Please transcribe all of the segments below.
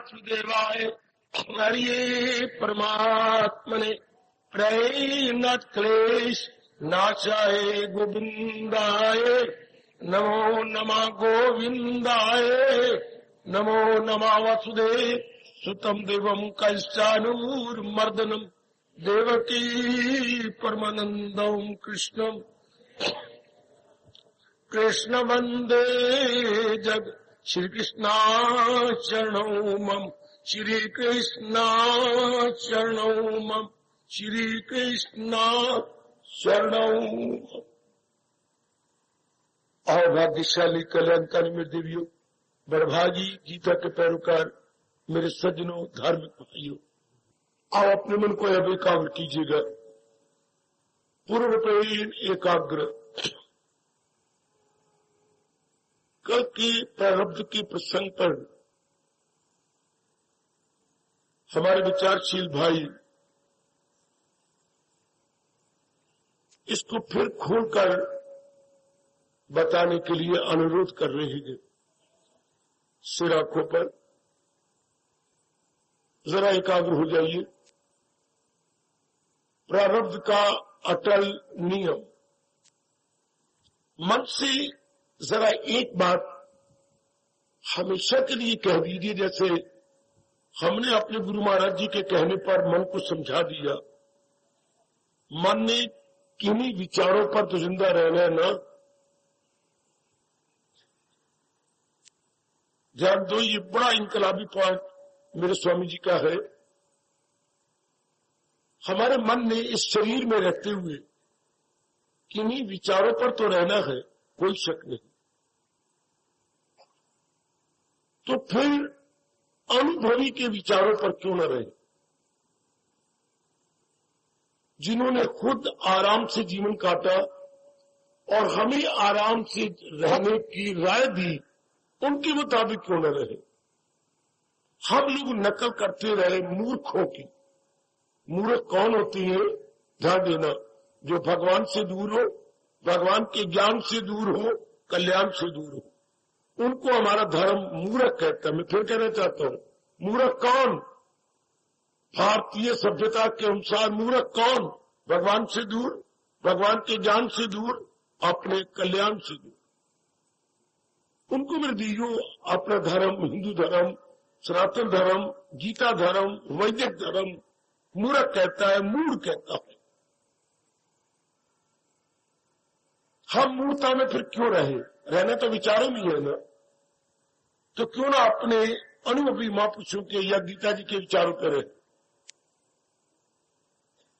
वासुदेवाय हरिये परमात्मने प्रणत क्लेश नाशाय गोविंदाय नमो नमः गोविंदाय नमो नमः वासुदेव सुतम देवम कैश्चानूर्मर्दनम देवकी परमानंदम कृष्ण वंदे जग श्री कृष्णा शरणौ मम श्री कृष्णा शरणौ मम श्री कृष्णा शरणौ। और भाग्यशाली कल्याणकारी मेरे देवियों, बड़भागी गीता के पैरोकार मेरे सज्जनों, धार्मिक भाइयों, आप अपने मन को अब एकाग्र कीजिएगा, पूर्णपेन एकाग्र। कल की प्रारब्ध के प्रसंग पर हमारे विचारशील भाई इसको फिर खोलकर बताने के लिए अनुरोध कर रहे हैं। सिर आंखों पर जरा एकाग्र हो जाइए। प्रारब्ध का अटल नियम। मन से जरा एक बात हमेशा के लिए कह दीजिए, जैसे हमने अपने गुरु महाराज जी के कहने पर मन को समझा दिया। मन ने किन्हीं विचारों पर तो जिंदा रहना है ना। ध्यान दो, ये बड़ा इनकलाबी पॉइंट मेरे स्वामी जी का है। हमारे मन ने इस शरीर में रहते हुए किन्हीं विचारों पर तो रहना है, कोई शक नहीं। तो फिर अनुभवी के विचारों पर क्यों न रहे? जिन्होंने खुद आराम से जीवन काटा और हमें आराम से रहने की राय दी, उनके मुताबिक क्यों न रहे? हम लोग नकल करते रहे मूर्खों की। मूर्ख कौन होती है? ध्यान देना, जो भगवान से दूर हो, भगवान के ज्ञान से दूर हो, कल्याण से दूर हो, उनको हमारा धर्म मूर्ख कहता है। मैं फिर कहना चाहता हूं, मूर्ख कौन? भारतीय सभ्यता के अनुसार मूर्ख कौन? भगवान से दूर, भगवान के ज्ञान से दूर, अपने कल्याण से दूर। उनको मेरे दीजिए अपना धर्म, हिंदू धर्म, सनातन धर्म, गीता धर्म, वैदिक धर्म मूर्ख कहता है, मूढ़ कहता है। हम मूर्खता में फिर क्यों रहे? रहना तो विचारों में है ना। तो क्यों ना अपने अनुभवी महापुरुषों के या गीता जी के विचारों पर रहे।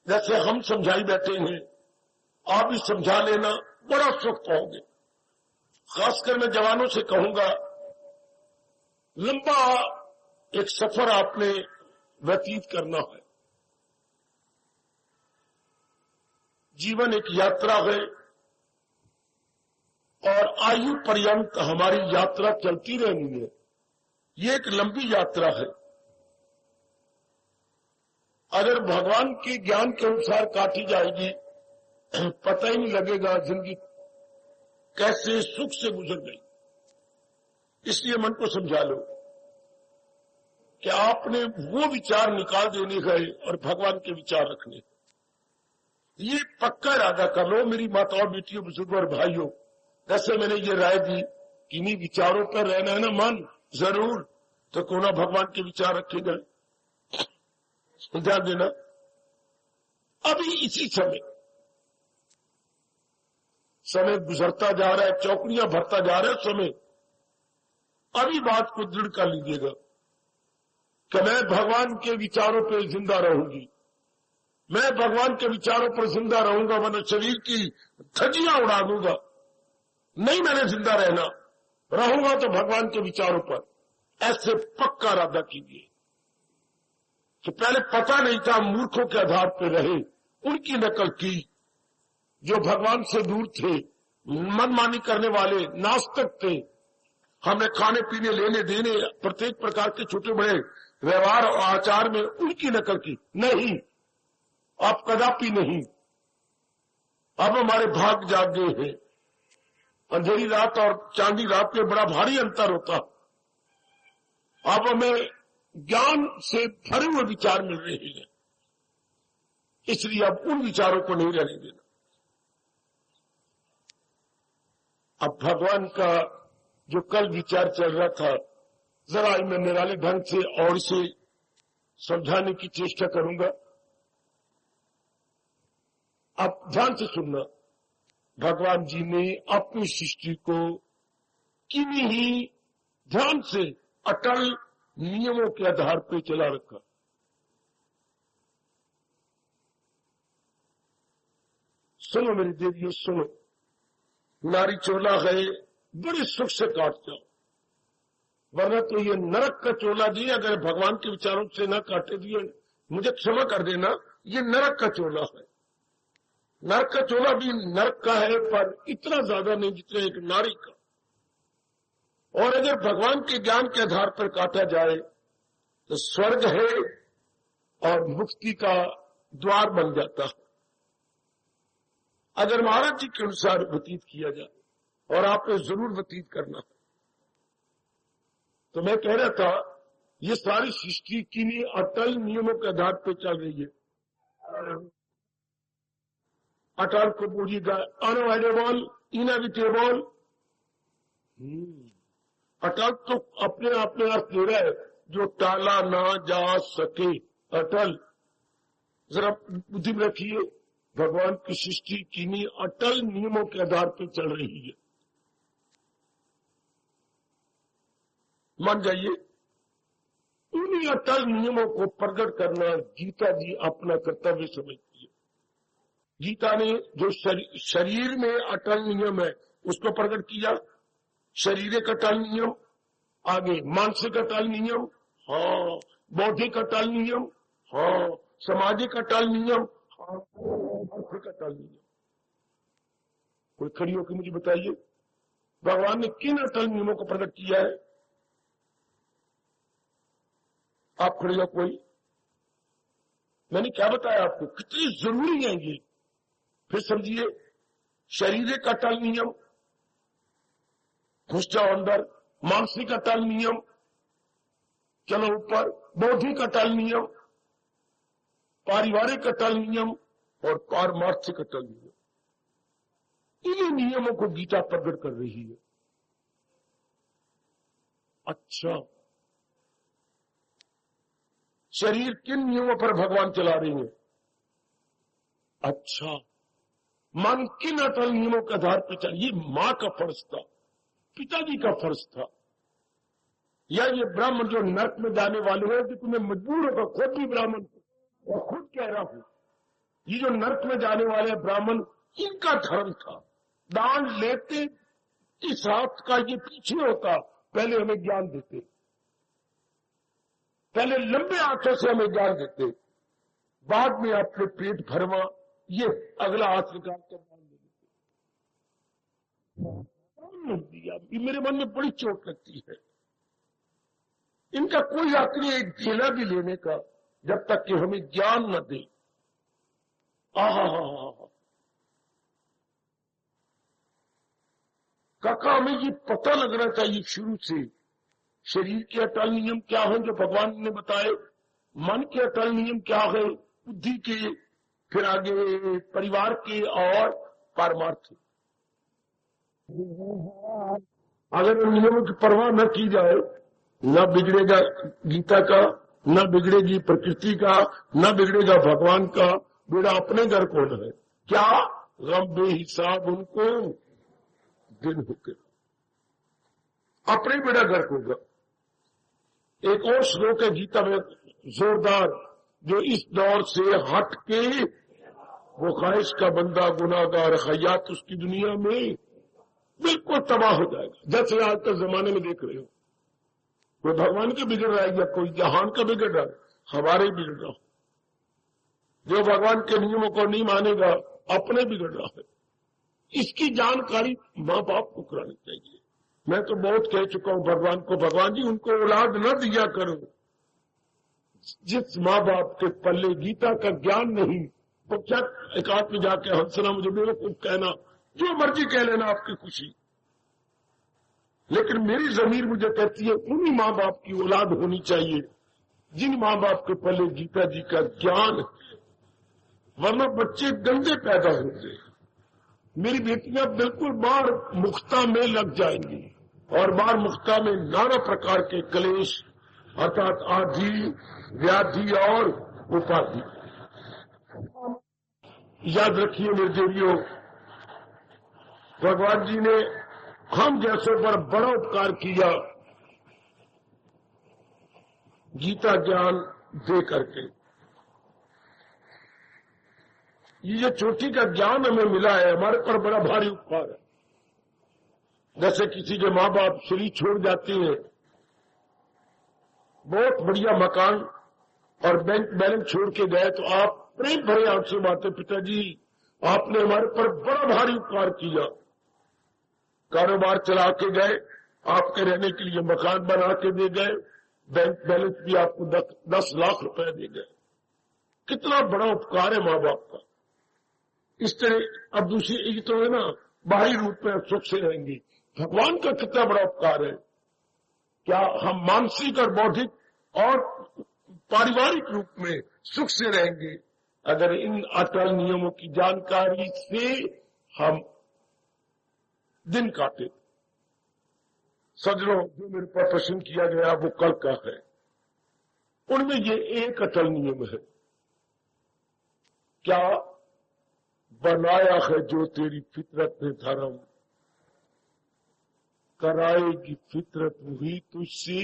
जैसे हम समझाई बैठे हैं, आप भी समझा लेना, बड़ा सुख पाओगे। खासकर मैं जवानों से कहूंगा, लंबा एक सफर आपने व्यतीत करना है। जीवन एक यात्रा है और आयु पर्यंत हमारी यात्रा चलती रहनी है। ये एक लंबी यात्रा है। अगर भगवान के ज्ञान के अनुसार काटी जाएगी, पता ही नहीं लगेगा जिंदगी कैसे सुख से गुजर गई। इसलिए मन को समझा लो कि आपने वो विचार निकाल देने गए और भगवान के विचार रखने। ये पक्का इरादा कर लो मेरी माताओं, बेटियों, बुजुर्गों और भाइयों। जैसे मैंने ये राय दी कि इन्हीं विचारों पर रहना है ना मन, जरूर, तो क्यों ना भगवान के विचार रखे गए। ध्यान देना, अभी इसी समय गुजरता जा रहा है, चौकड़ियां भरता जा रहा है समय। अभी बात को दृढ़ कर लीजिएगा कि मैं भगवान के विचारों पर जिंदा रहूंगी, मैं भगवान के विचारों पर जिंदा रहूंगा, वरना शरीर की धज्जियां उड़ा दूंगा। नहीं, मैंने जिंदा रहूंगा तो भगवान के विचारों पर। ऐसे पक्का इरादा कीजिए कि पहले पता नहीं था, मूर्खों के आधार पर रहे, उनकी नकल की। जो भगवान से दूर थे, मनमानी करने वाले, नास्तिक थे, हमने खाने पीने, लेने देने, प्रत्येक प्रकार के छोटे बड़े व्यवहार और आचार में उनकी नकल की। नहीं, आप कदापि नहीं। अब हमारे भाग जाग गए हैं। अंधेरी रात और चांदी रात में बड़ा भारी अंतर होता। अब हमें ज्ञान से भरे हुए विचार मिल रहे हैं, इसलिए अब उन विचारों को नहीं रहने देना। अब भगवान का जो कल विचार चल रहा था, जरा मैं निराले ढंग से और इसे समझाने की चेष्टा करूंगा। अब ध्यान से सुनना। भगवान जी ने अपनी सृष्टि को किन्हीं ही ध्यान से अटल नियमों के आधार पर चला रखा। सुनो मेरी देवियों, सुनो। नारी चोला है, बड़े सुख से काट जाओ, वरना तो ये नरक का चोला जी, अगर भगवान के विचारों से न काटे दिए, मुझे क्षमा कर देना, ये नरक का चोला है। नरक का चोला भी नरक का है, पर इतना ज्यादा नहीं जितना एक नारी का। और अगर भगवान के ज्ञान के आधार पर काटा जाए तो स्वर्ग है और मुक्ति का द्वार बन जाता है, अगर महाराज जी के अनुसार व्यतीत किया जाए, और आपने जरूर व्यतीत करना है। तो मैं कह रहा था, ये सारी सृष्टि किन्हीं अटल नियमों के आधार पर चल रही है। अटल को बोलिएगा अनअवॉइडेबल, इनएविटेबल। अटल तो अपने आप में अर्थ दे रहा है जो टाला ना जा सके। अटल, जरा बुद्धि में रखिए, भगवान की सृष्टि किन्हीं अटल नियमों के आधार पर चल रही है। मान जाइए, उन्हीं अटल नियमों को प्रकट करना गीता जी अपना कर्तव्य समझती है। गीता ने जो शरीर में अटल नियम है उसको प्रकट किया। शारीरिक अटल नियम, आगे मानसिक अटल नियम, हाँ, बौद्धिक अटल नियम, हाँ, सामाजिक अटल नियम, हाँ, आर्थिक अटल नियम। कोई खड़ी होकर मुझे बताइए, भगवान ने किन अटल नियमों को प्रकट किया है? आप खड़े हो कोई? मैंने क्या बताया आपको, कितनी जरूरी है ये? फिर समझिए, शारीरिक अटल नियम, घुस जाओ अंदर। मानसिक अटल नियम, चलो ऊपर। बौद्धिक अटल नियम, पारिवारिक अटल नियम और पारमार्थिक अटल नियम। इन्हीं नियमों को गीता प्रकट कर रही है। अच्छा, शरीर किन नियमों पर भगवान चला रही है? अच्छा, मन किन अटल नियमों के आधार पर चल? ये मां का फर्ज था, पिताजी का फर्ज था, या ये ब्राह्मण जो नरक में जाने वाले हैं कि तुम्हें मजबूर होगा, खुद भी ब्राह्मण और खुद कह रहा हूं, ये जो नरक में जाने वाले ब्राह्मण, इनका धर्म था। दान लेते इस हाथ का ये पीछे होता, पहले हमें ज्ञान देते, पहले लंबे हाथों से हमें ज्ञान देते, बाद में अपने पेट भरवा ये अगला हाथ निकाल कर दान दे देते। दिया, ये मेरे मन में बड़ी चोट लगती है। इनका कोई हक नहीं एक झेला भी लेने का, जब तक कि हमें ज्ञान न दे। काका, हमें ये पता लगना चाहिए शुरू से, शरीर के अटल नियम क्या है जो भगवान ने बताए, मन के अटल नियम क्या है, बुद्धि के, फिर आगे परिवार के और पारमार्थिक। अगर उन नियमों की परवाह न की जाए, न बिगड़ेगा गीता का, न बिगड़ेगी प्रकृति का, न बिगड़ेगा भगवान का। बेड़ा अपने घर कौन है? क्या गम बेहिसाब उनको दिन होके, अपने बेड़ा घर होगा। एक और श्लोक है गीता में जोरदार, जो इस दौर से हट के वो ख्वाहिश का बंदा गुनाहगार हयात उसकी दुनिया में बिल्कुल तबाह हो जाएगा। जैसे आज तक जमाने में देख रहे हो, कोई भगवान के बिगड़ रहा है या कोई जहान का बिगड़ रहा है, हमारे बिगड़ रहा हो। जो भगवान के नियमों को नहीं मानेगा, अपने बिगड़ रहा है। इसकी जानकारी माँ बाप को करानी चाहिए। मैं तो बहुत कह चुका हूं भगवान को, भगवान जी उनको औलाद न दिया करो। जिस माँ बाप के पल्ले गीता का ज्ञान नहीं, तो क्या एकांत में जाके हंसना, मुझे बेवकूफ कहना, जो मर्जी कह लेना, आपकी खुशी। लेकिन मेरी जमीर मुझे कहती है उन्हीं माँ बाप की औलाद होनी चाहिए जिन माँ बाप के पहले गीता जी का ज्ञान, वरना बच्चे गंदे पैदा होते। मेरी बेटियां बिल्कुल बार मुक्ता में लग जाएंगी और बार मुक्ता में नाना प्रकार के क्लेश अर्थात आदि व्याधि और उपाधि। याद रखिए मेरे देवियों, भगवान जी ने हम जैसों पर बड़ा उपकार किया गीता ज्ञान दे करके। ये जो चोटी का ज्ञान हमें मिला है हमारे पर बड़ा भारी उपकार है। जैसे किसी के माँ बाप शरीर छोड़ जाते हैं, बहुत बढ़िया मकान और बैंक बैलेंस छोड़ के गए, तो आप प्रेम भरे आंसू बातें, पिताजी आपने हमारे पर बड़ा भारी उपकार किया। कारोबार चला के गए, आपके रहने के लिए मकान बना के दे गए, बैंक बैलेंस भी आपको 10 लाख रुपए दे गए। कितना बड़ा उपकार है माँ बाप का। इस तरह अब दूसरी ये तो है ना, बाहरी रूप में सुख से रहेंगे। भगवान का कितना बड़ा उपकार है। क्या हम मानसिक और बौद्धिक और पारिवारिक रूप में सुख से रहेंगे अगर इन अटल नियमों की जानकारी से हम दिन काटे। सजनों, जो मेरे पर प्रश्न किया गया वो कल का है, उनमें ये एक अटल नियम है। क्या बनाया है जो तेरी फितरत ने धर्म, कराएगी फितरत वही तुझसे।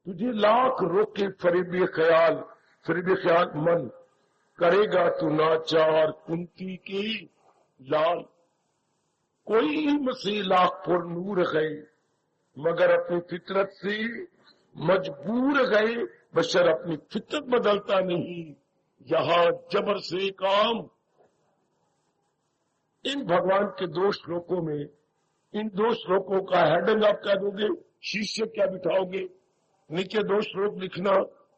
तुझे लाख रोके फरेबे ख्याल मन, करेगा तू नाचार कुंती के लाल। कोई मसीह लाख पुर नूर गए, मगर अपनी फितरत से मजबूर गए। बशर अपनी फितरत बदलता नहीं, यहां जबर से काम। इन भगवान के 2 श्लोकों में, इन 2 श्लोकों का हेडिंग आप क्या दोगे, शीर्षक क्या बिठाओगे? नीचे 2 श्लोक लिखना,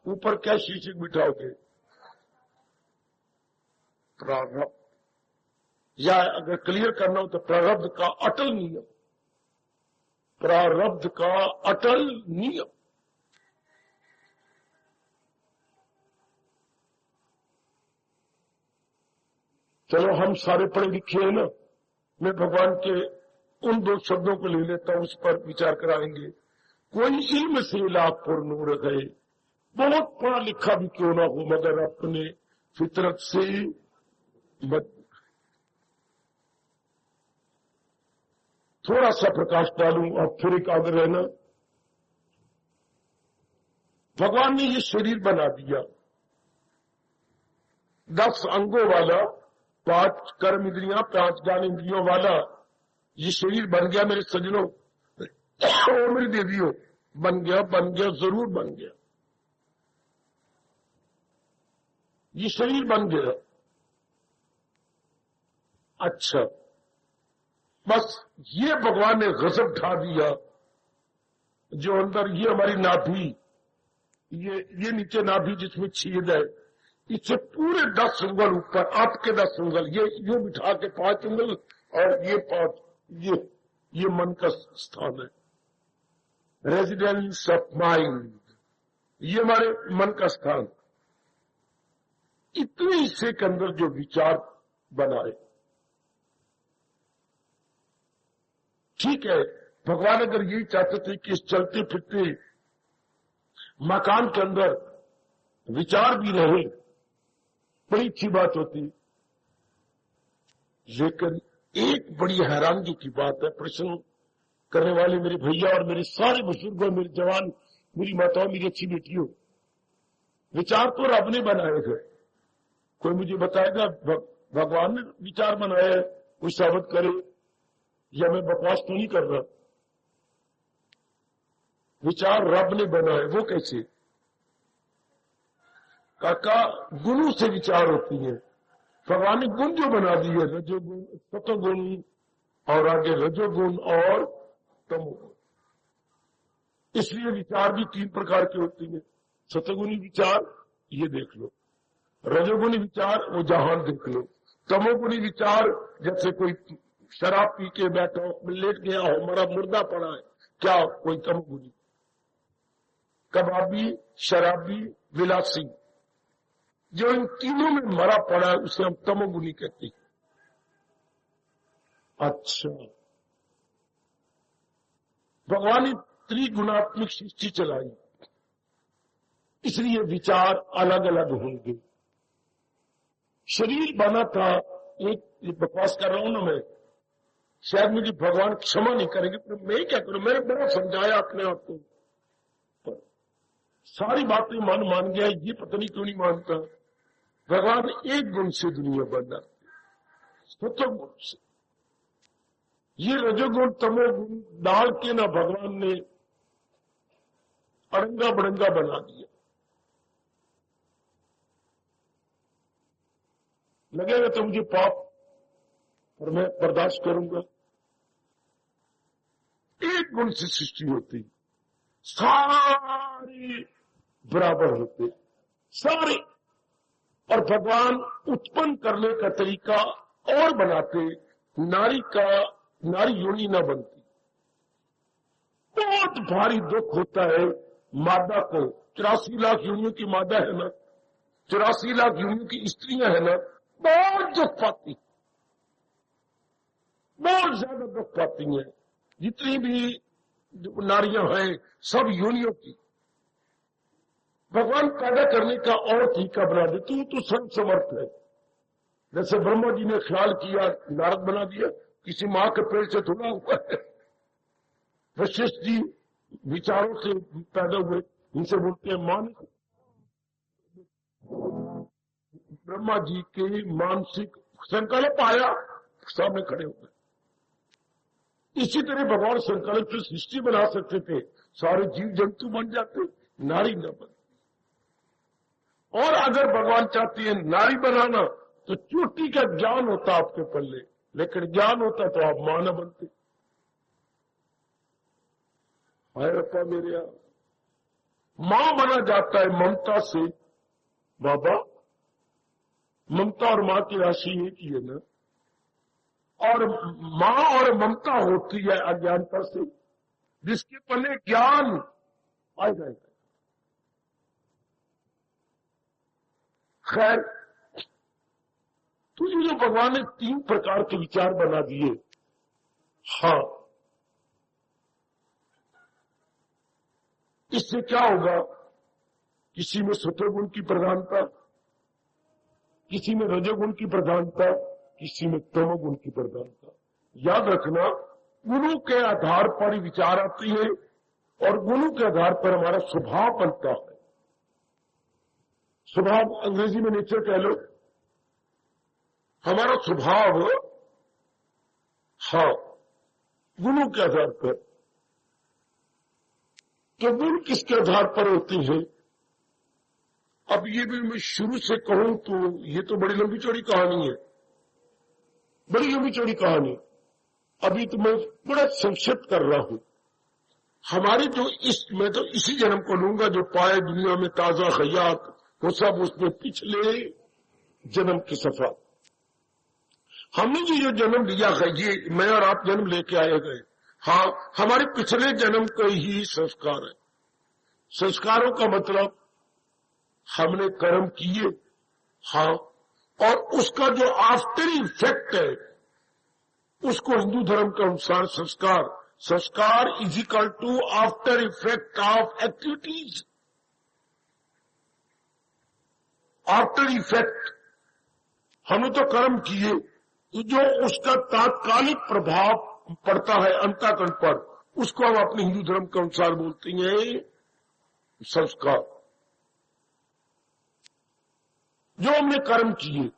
ऊपर क्या शीर्षक बिठाओगे? प्रारब्ध, या अगर क्लियर करना हो तो प्रारब्ध का अटल नियम। प्रारब्ध का अटल नियम। चलो हम सारे पढ़े लिखे हैं ना, मैं भगवान के उन 2 शब्दों को ले लेता हूं, उस पर विचार कराएंगे। कोई इल्म से लाख पुर नूर गए, बहुत पढ़ा लिखा भी क्यों ना हो, मगर अपने फितरत से थोड़ा सा प्रकाश डालूं और फिर एक आगे रहना। भगवान ने ये शरीर बना दिया, 10 अंगों वाला, 5 कर्म इंद्रियां, 5 ज्ञान इंद्रियों वाला ये शरीर बन गया मेरे सजनों और मेरी देवियों। बन गया, जरूर बन गया। ये शरीर बन गया। अच्छा, बस ये भगवान ने गजब ढा दिया। जो अंदर ये हमारी नाभि, ये नीचे नाभि जिसमें छेद है, इससे पूरे 10 उंगल ऊपर, आपके 10 उंगल, ये यूं बिठा के 5 उंगल और ये 5, ये मन का स्थान है, रेजिडेंस ऑफ माइंड, ये हमारे मन का स्थान। इतने हिस्से के अंदर जो विचार बनाए, ठीक है, भगवान अगर यही चाहते थे कि इस चलते फिरते मकान के अंदर विचार भी रहे, बड़ी अच्छी बात होती। लेकिन एक बड़ी हैरानगी की बात है, प्रश्न करने वाले मेरे भैया और मेरे सारे बुजुर्गों, मेरे जवान, मेरी माताओं, मेरी अच्छी बेटियों, विचार तो रब ने बनाए थे। कोई मुझे बताएगा भगवान ने विचार बनाए, कोई साबित करे, या मैं बकवास तो नहीं कर रहा। विचार रब ने बनाए, वो कैसे? काका, गुणों से विचार होती है। भगवान ने गुण जो बना दिए, रजोगुण, सतोगुण और आगे रजोगुण और तमोगुण। इसलिए विचार भी 3 प्रकार के होती है। सतोगुणी विचार ये देख लो, रजोगुणी विचार वो जहान देख लो, तमोगुणी विचार जैसे कोई शराब पी के बैठा, लेट गया हो, हमारा मुर्दा पड़ा है, क्या कोई तमोगुणी। कबाबी, शराबी, विलासी, जो इन तीनों में मरा पड़ा है उसे हम तमोगुनी कहते हैं। अच्छा, भगवान ने त्रिगुणात्मक सृष्टि चलाई, इसलिए विचार अलग अलग होंगे। शरीर बना था, एक बकवास कर रहा हूं ना मैं, शायद मुझे भगवान क्षमा नहीं करेंगे, पर मैं क्या करूं, मैंने बड़ा समझाया अपने आप को, पर सारी बातें मान गया, ये पता नहीं क्यों नहीं मानता। भगवान एक गुण से दुनिया बना, सत्वगुण से। ये रजोगुण तमोगुण डाल के ना भगवान ने अड़ंगा बड़ंगा बना दिया। लगेगा तो मुझे पाप, और मैं बर्दाश्त करूंगा। एक गुण से सृष्टि होती, सारे बराबर होते, सारे। और भगवान उत्पन्न करने का तरीका और बनाते, नारी योनि न बनती। बहुत भारी दुख होता है मादा को, 84 लाख योनियों की मादा है ना, 84 लाख योनियों की स्त्रियां है ना, बहुत दुख पाती, बहुत ज्यादा दुख पाती हैं। जितनी भी नारियां हैं सब योनियों की। भगवान पैदा करने का और तरीका बना दे, तू सर्व समर्थ है। जैसे ब्रह्मा जी ने ख्याल किया, नारद बना दिया, किसी मां के पेट से थोड़ा हुआ है। वशिष्ठ जी विचारों से पैदा हुए, इनसे बोलते हैं मान। ब्रह्मा जी के मानसिक संकल्प आया, सामने खड़े हो गए। इसी तरह भगवान संकल्प से सृष्टि बना सकते थे, सारे जीव जंतु बन जाते, नारी न बनती। और अगर भगवान चाहती है नारी बनाना, तो चोटी का ज्ञान होता आपके पल्ले, लेकिन ज्ञान होता तो आप मां न बनते। हाय रप्पा मेरे यहाँ, मां बना जाता है ममता से। बाबा, ममता और मां की राशि एक ही है ना, और मां और ममता होती है अज्ञानता से, जिसके पल्ले ज्ञान आ जाएगा। खैर, तो ये जो भगवान ने 3 प्रकार के विचार बना दिए, हाँ, इससे क्या होगा? किसी में सत्वगुण की प्रधानता, किसी में रजोगुण की प्रधानता, किसी में तमोगुण की प्रधानता। याद रखना, गुणों के आधार पर विचार आती है और गुणों के आधार पर हमारा स्वभाव बनता है। स्वभाव अंग्रेजी में नेचर कह लो, हमारा स्वभाव, हाँ, गुणों के आधार पर। तो गुण किसके आधार पर होते हैं? अब ये भी मैं शुरू से कहूं तो ये तो बड़ी लंबी चौड़ी कहानी है, बड़ी लंबी चौड़ी कहानी। अभी तो मैं बड़ा संक्षिप्त कर रहा हूं। हमारी जो मैं तो इसी जन्म को लूंगा जो पाए दुनिया में ताजा खयात, वो सब उसमें पिछले जन्म की सफा। हमने जो जन्म लिया है, ये मैं और आप जन्म लेके आए गए, हाँ, हमारे पिछले जन्म का ही संस्कार है। संस्कारों का मतलब हमने कर्म किए, हाँ, और उसका जो आफ्टर इफेक्ट है उसको हिंदू धर्म के अनुसार sanskar is equal to after effect of activities. After effect, हमने तो कर्म किए, जो उसका तात्कालिक प्रभाव पड़ता है अंतःकरण पर, उसको हम अपने हिंदू धर्म के अनुसार बोलते हैं संस्कार। जो हमने कर्म किए,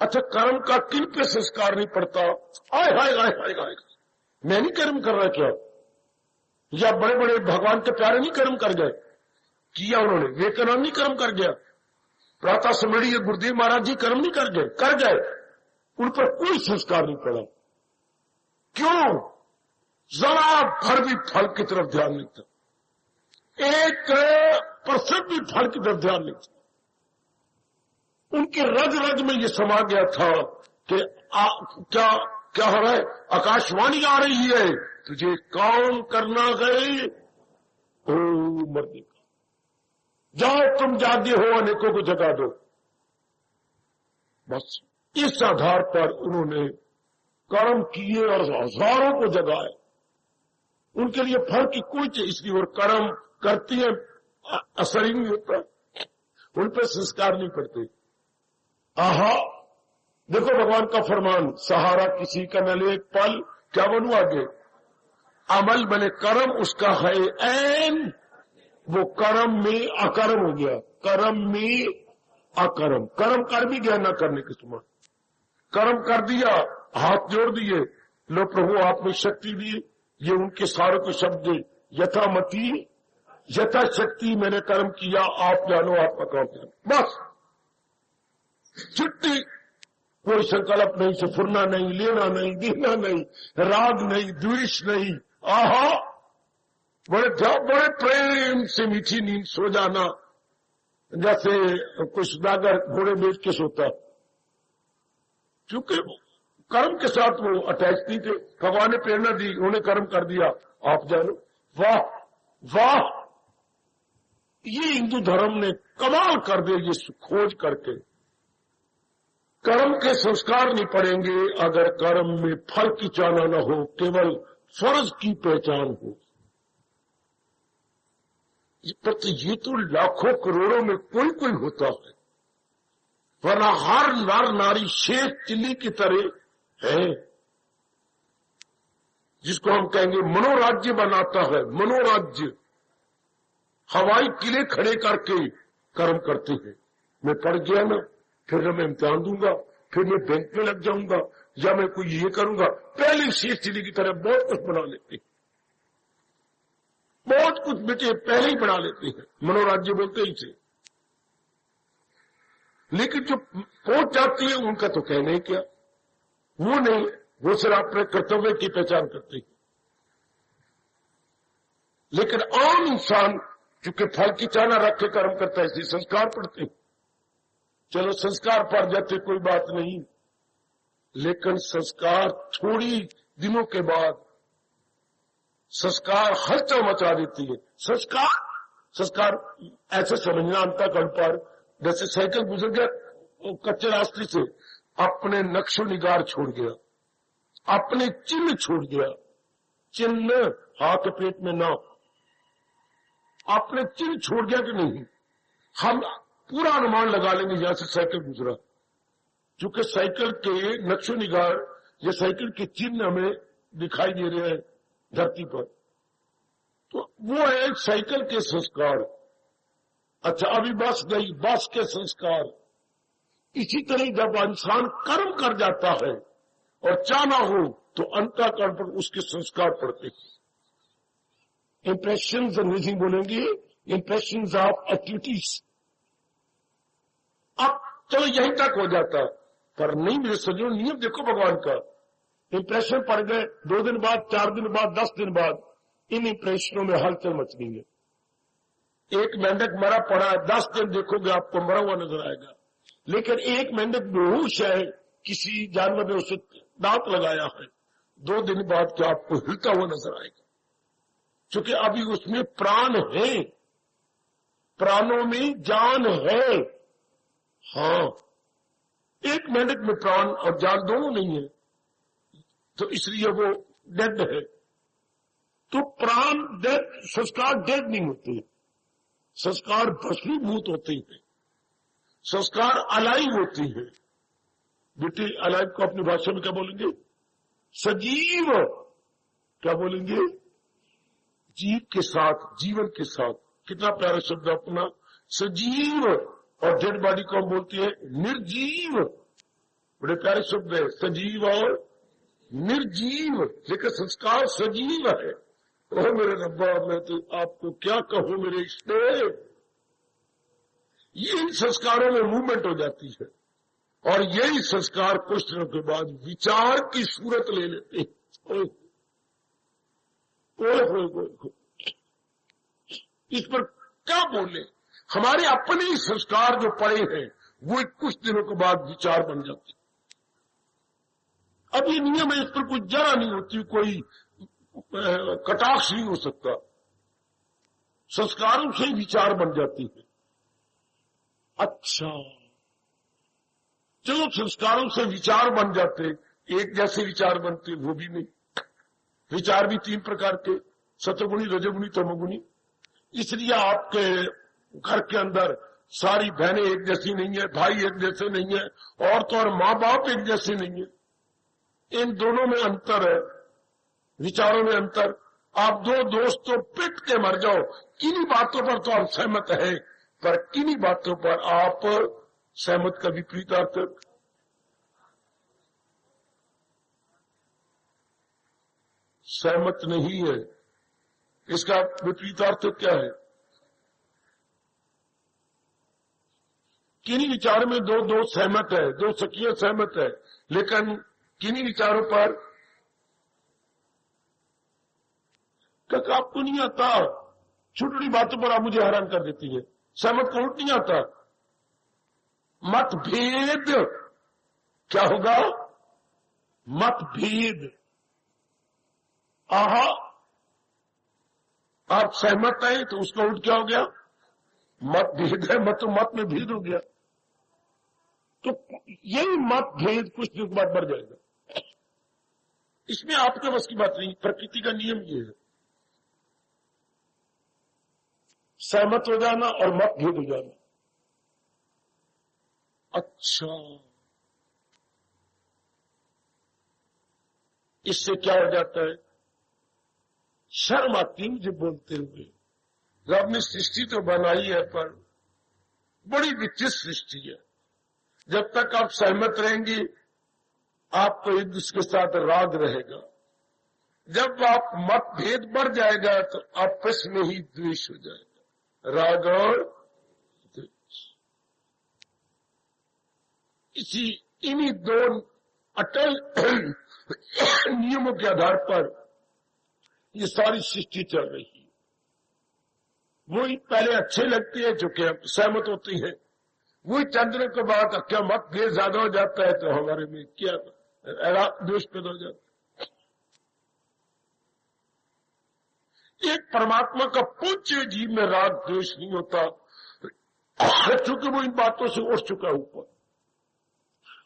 अच्छा, कर्म का किन पे संस्कार नहीं पड़ता? आय हाय हाय हाय हाय, मैं नहीं कर्म कर रहा क्या? या बड़े बड़े भगवान के प्यारे नहीं कर्म कर गए? किया उन्होंने। विवेकानंद नहीं कर्म कर गया? प्रातः स्मरणीय गुरुदेव महाराज जी कर्म नहीं कर गए? कर गए। उन पर कोई संस्कार नहीं पड़ा। क्यों? जरा भर भी फल की तरफ ध्यान नहीं था, 1% भी फल की तरफ ध्यान नहीं था। उनके रज रज में ये समा गया था कि क्या क्या हो रहा है? आकाशवाणी आ रही है, तुझे काम करना है ओ मरने का। जाओ तुम जागे हो, अनेकों को जगा दो। बस इस आधार पर उन्होंने कर्म किए और हजारों को जगाए। उनके लिए फल की कोई चीज इसलिए, और कर्म करती है असर ही नहीं होता, उन पर संस्कार नहीं पड़ते। आहा, देखो भगवान का फरमान, सहारा किसी का न ले पल, क्या बनू आगे? अमल बने कर्म उसका है ऐन, वो कर्म में अकर्म हो गया, कर्म में अकर्म। कर्म कर भी गया न करने के समान, कर्म कर दिया, हाथ जोड़ दिए, लो प्रभु आपने शक्ति दी। ये उनके सारे के शब्द, यथामति यथाशक्ति मैंने कर्म किया, आप जानो आपका काम करो। बस छुट्टी, कोई संकल्प नहीं, सफुरना नहीं, लेना नहीं, देना नहीं, राग नहीं, द्वेष नहीं। आहा, बड़े प्रेम से मीठी नींद सो जाना, जैसे कोई सुदागर घोड़े बेच के सोता। क्योंकि कर्म के साथ वो अटैच नहीं थे, भगवान ने प्रेरणा दी, उन्होंने कर्म कर दिया, आप जानो। वाह वाह, ये हिंदू धर्म ने कमाल कर दिया, ये खोज करके। कर्म के संस्कार नहीं पड़ेंगे अगर कर्म में फल की चाहना न हो, केवल फर्ज की पहचान हो। ये तो लाखों करोड़ों में कोई कोई होता है, वरना हर नर नारी शेर चिल्ली की तरह है, जिसको हम कहेंगे मनोराज्य बनाता है। मनोराज्य, हवाई किले खड़े करके कर्म करते हैं। मैं पढ़ गया ना, फिर मैं इम्तिहान दूंगा, फिर मैं बैंक में लग जाऊंगा, या मैं कोई ये करूंगा। पहले शेर चिल्ली की तरह बहुत कुछ बना लेते हैं, बहुत कुछ बेटे पहले ही बना लेते हैं, मनोराज्य बोलते ही से। लेकिन जो पहुंच जाती है उनका तो कहना ही क्या, वो नहीं, वो सिर्फ अपने कर्तव्य की पहचान करते हैं। लेकिन आम इंसान चूंकि फल की चाहना रख के कर्म करता है, इसलिए संस्कार पड़ते हैं। चलो संस्कार पड़ जाते कोई बात नहीं, लेकिन संस्कार थोड़ी दिनों के बाद संस्कार हलचल मचा देती है। संस्कार ऐसे समझना अंतःकरण पर, जैसे साइकिल गुजर गया कच्चे रास्ते से, अपने नक्शो निगार छोड़ गया, अपने चिन्ह छोड़ गया। चिन्ह हाथ पेट में ना, अपने चिन्ह छोड़ गया कि नहीं। हम पूरा अनुमान लगा लेंगे यहां से साइकिल गुजरा, क्योंकि साइकिल के नक्शो निगार या साइकिल के चिन्ह हमें दिखाई दे रहे हैं धरती पर, तो वो है साइकिल के संस्कार। अच्छा, अभी बस गई, बस के संस्कार। इसी तरह जब इंसान कर्म कर जाता है और चाहना हो तो अंतःकरण पर उसके संस्कार पड़ते हैं। इंप्रेशंस अंग्रेजी बोलेंगे, इंप्रेशंस ऑफ एक्टिविटीज। अब चलो यहीं तक हो जाता, पर नहीं मेरे सज्जनों, नियम देखो भगवान का। इंप्रेशन पड़ गए, 2 दिन बाद, 4 दिन बाद, 10 दिन बाद इन इंप्रेशनों में हलचल मच गई है। एक मेंढक मरा पड़ा है, 10 दिन देखोगे आपको मरा हुआ नजर आएगा। लेकिन एक मेंढक बेहोश है, किसी जानवर ने उसे दांत लगाया है, 2 दिन बाद क्या आपको हिलता हुआ नजर आएगा, क्योंकि अभी उसमें प्राण है, प्राणों में जान है। हाँ, एक मेंढक में प्राण और जान दोनों नहीं है, तो इसलिए वो डेड है। तो प्राण डेड, संस्कार डेड नहीं होते, संस्कार भस्मीभूत होते हैं, संस्कार अलाइव होती है। बेटे अलाइव को अपनी भाषा में क्या बोलेंगे? सजीव। क्या बोलेंगे? जीव के साथ, जीवन के साथ। कितना प्यारा शब्द अपना, सजीव। और डेड बॉडी को हम बोलते हैं निर्जीव। बड़े प्यारे शब्द है, सजीव और निर्जीव, लेकिन संस्कार सजीव है। ओ मेरे रब्बा, मैं तो आपको क्या कहूं मेरे इष्टे। ये इन संस्कारों में मूवमेंट हो जाती है, और यही संस्कार कुछ दिनों के बाद विचार की सूरत ले लेते हैं। इस पर क्या बोले? हमारे अपने ही संस्कार जो पड़े हैं वो कुछ दिनों के बाद विचार बन जाते। अब ये नियम है, इस पर कोई जरा नहीं होती, कोई कटाक्ष नहीं हो सकता। संस्कारों से विचार बन जाती है। अच्छा, चलो संस्कारों से विचार बन जाते, एक जैसे विचार बनते वो भी नहीं। विचार भी 3 प्रकार के, सतोगुणी, रजोगुणी, तमोगुणी। इसलिए आपके घर के अंदर सारी बहनें एक जैसी नहीं है, भाई एक जैसे नहीं है, और तो और माँ बाप एक जैसे नहीं है। इन दोनों में अंतर है, विचारों में अंतर। आप 2 दोस्त तो पिट के मर जाओ, किन्हीं बातों पर तो आप सहमत है, पर किन्हीं बातों पर आप सहमत का विपरीत अर्थ। सहमत नहीं है, इसका विपरीत अर्थ क्या है? किन्हीं विचार में 2 दोस्त सहमत है, 2 सखियां सहमत है, लेकिन किन्हीं विचारों पर क्या आपको नहीं आता? छोटी बातों पर आप मुझे हैरान कर देती है। सहमत को नहीं आता। मतभेद क्या होगा? मतभेद। आहा, आप सहमत हैं तो उसका उल्ट क्या हो गया? मतभेद है, मत तो मत में भेद हो गया। तो यही मतभेद कुछ दिन बाद बढ़ जाएगा। इसमें आपके बस की बात नहीं, प्रकृति का नियम ये है, सहमत हो जाना और मतभेद हो जाना। अच्छा, इससे क्या हो जाता है? शर्म आती है मुझे बोलते हुए। रब ने सृष्टि तो बनाई है, पर बड़ी विचित्र सृष्टि है। जब तक आप सहमत रहेंगे आपको एक दूसरे के साथ राग रहेगा। जब आप मतभेद बढ़ जाएगा तो आपस में ही द्वेष हो जाएगा, राग और द्वेष। इन्हीं 2 अटल नियमों के आधार पर ये सारी सृष्टि चल रही है। वही पहले अच्छे लगती है जो कि सहमत होती है, वही चंद दिनों के बाद क्या मतभेद ज्यादा हो जाता है तो हमारे में क्या द्वेष पैदा हो जाता है। एक परमात्मा का पूज्य जीव में राग द्वेष नहीं होता, क्योंकि वो इन बातों से उठ चुका ऊपर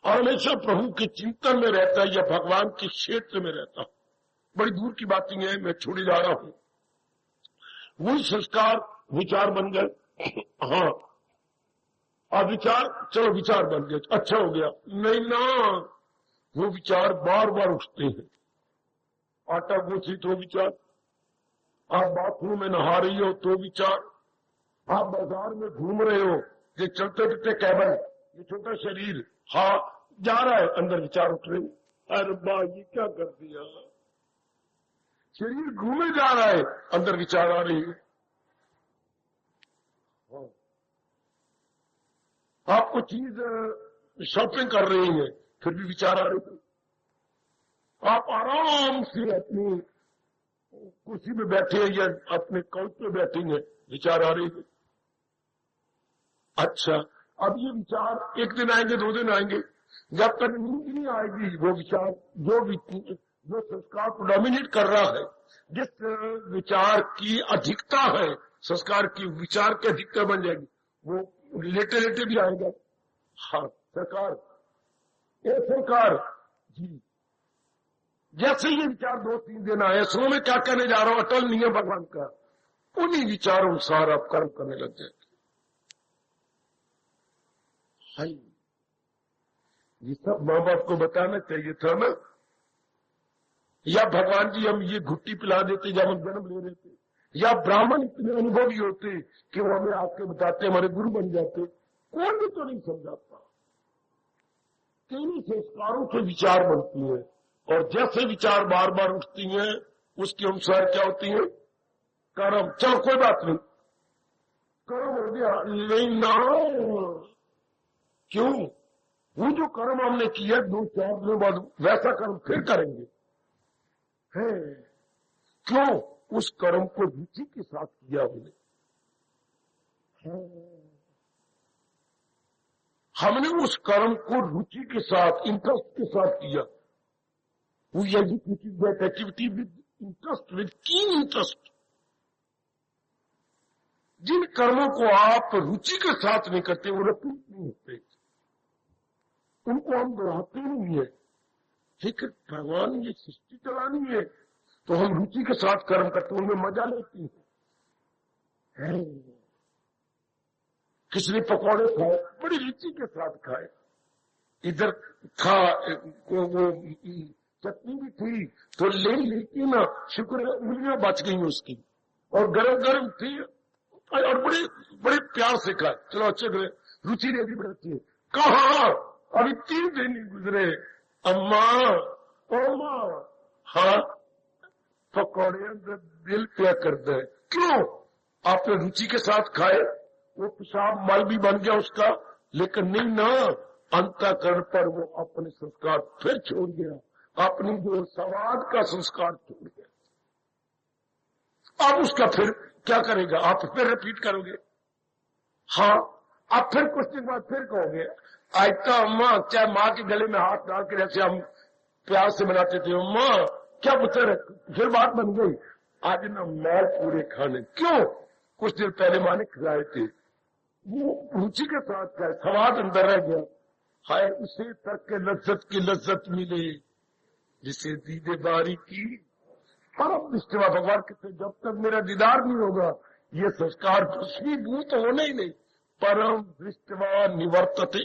और हमेशा प्रभु के चिंतन में रहता है या भगवान के क्षेत्र में रहता है। बड़ी दूर की बात नहीं है, मैं छोड़ी जा रहा हूं। वही संस्कार विचार बन गए। हाँ, अब विचार, चलो विचार बन गए, अच्छा हो गया। नहीं ना, वो विचार बार बार उठते हैं। आटा गूंथी तो विचार, आप बाथरूम में नहा रही हो तो विचार, आप बाजार में घूम रहे हो, ये चलते फिरते कैबन, ये छोटा शरीर, हाँ जा रहा है, अंदर विचार उठ रहे। अरे बा, ये क्या कर दिया? शरीर घूमे जा रहा है, अंदर विचार आ रही है। आपको चीज शॉपिंग कर रही है, फिर भी विचार आ रही है। आप आराम से अपनी कुर्सी में बैठे हैं या अपने काउच पे बैठे हैं, विचार आ रही है। अच्छा, अब ये विचार 1 दिन आएंगे, 2 दिन आएंगे, जब तक नींद नहीं आएगी वो विचार जो संस्कार को डोमिनेट कर रहा है, जिस विचार की अधिकता है, संस्कार की विचार की अधिकता बन जाएगी, वो लेटे लेटे भी आएगा। हाँ सरकार, ये सरकार जी, जैसे ये विचार 2-3 दिन आए, सुनो मैं क्या कहने जा रहा हूं, अटल नियम भगवान का, उन्हीं विचारों अनुसार आप कर्म करने लग जाएंगे। ये सब माँ बाप को बताना चाहिए था ना, या भगवान जी हम ये घुट्टी पिला देते जब हम जन्म ले रहे थे, या ब्राह्मण इतने अनुभवी होते कि वो हमें आके बताते, हमारे गुरु बन जाते। कोई भी तो नहीं समझाता। तीन संस्कारों के विचार बनती है, और जैसे विचार बार बार उठती हैं उसके अनुसार क्या होती है? कर्म। चलो कोई बात नहीं, कर्म हो गया, नहीं ना, क्यों? वो जो कर्म हमने किया 2-4 दिनों बाद वैसा कर्म फिर करेंगे, है क्यों? उस कर्म को रुचि के साथ किया हमने उस कर्म को रुचि के साथ, इंटरेस्ट के साथ किया। We execute that activity with interest, with keen interest. जिन कर्मों को आप रुचि के साथ नहीं करते वो रिपीट नहीं होते, उनको हम दोहराते नहीं है। लेकिन भगवान ये सृष्टि चलानी है तो हम रुचि के साथ कर्म करते, उनमें मजा लेते हैं। किसी ने पकौड़े खाए, बड़ी रुचि के साथ खाए, इधर खा वो चटनी भी थी तो ले लेके ना, शुक्र है उंगलियां बच गई उसकी, और गरम गरम थी और बड़े बड़े प्यार से खाए। चलो अच्छे करे, रुचि नहीं बढ़ती है। कहा अभी 3 दिन ही गुजरे, अम्मा ओ माँ, हाँ पकौड़े अंदर दिल क्या करता है, क्यों? आपने रुचि के साथ खाए, वो पेशाब मल भी बन गया उसका, लेकिन नहीं ना, अंतःकरण पर वो अपने संस्कार फिर छोड़ गया, अपनी जो स्वाद का संस्कार छोड़ गया। अब उसका फिर क्या करेगा? आप फिर रिपीट करोगे? हाँ, आप फिर कुछ दिन बाद फिर कहोगे, आज तो अम्मा, चाहे माँ के गले में हाथ डाल के जैसे हम प्यार से बनाते थे, अम्मा क्या पुत्र, फिर बात बन गई, आज ना मैल पूरे खाने, क्यों? कुछ दिन पहले माँ ने खिलाए थे, वो रुचि के साथ का स्वाद अंदर रह गया। हाय उसे तक के लज्जत की लज्जत मिले जिसे दीदे बारी की परम निष्ठा। भगवान कहते जब तक मेरा दीदार नहीं होगा ये संस्कार भस्मीभूत होने ही नहीं, परम दृष्टवा निवर्तते।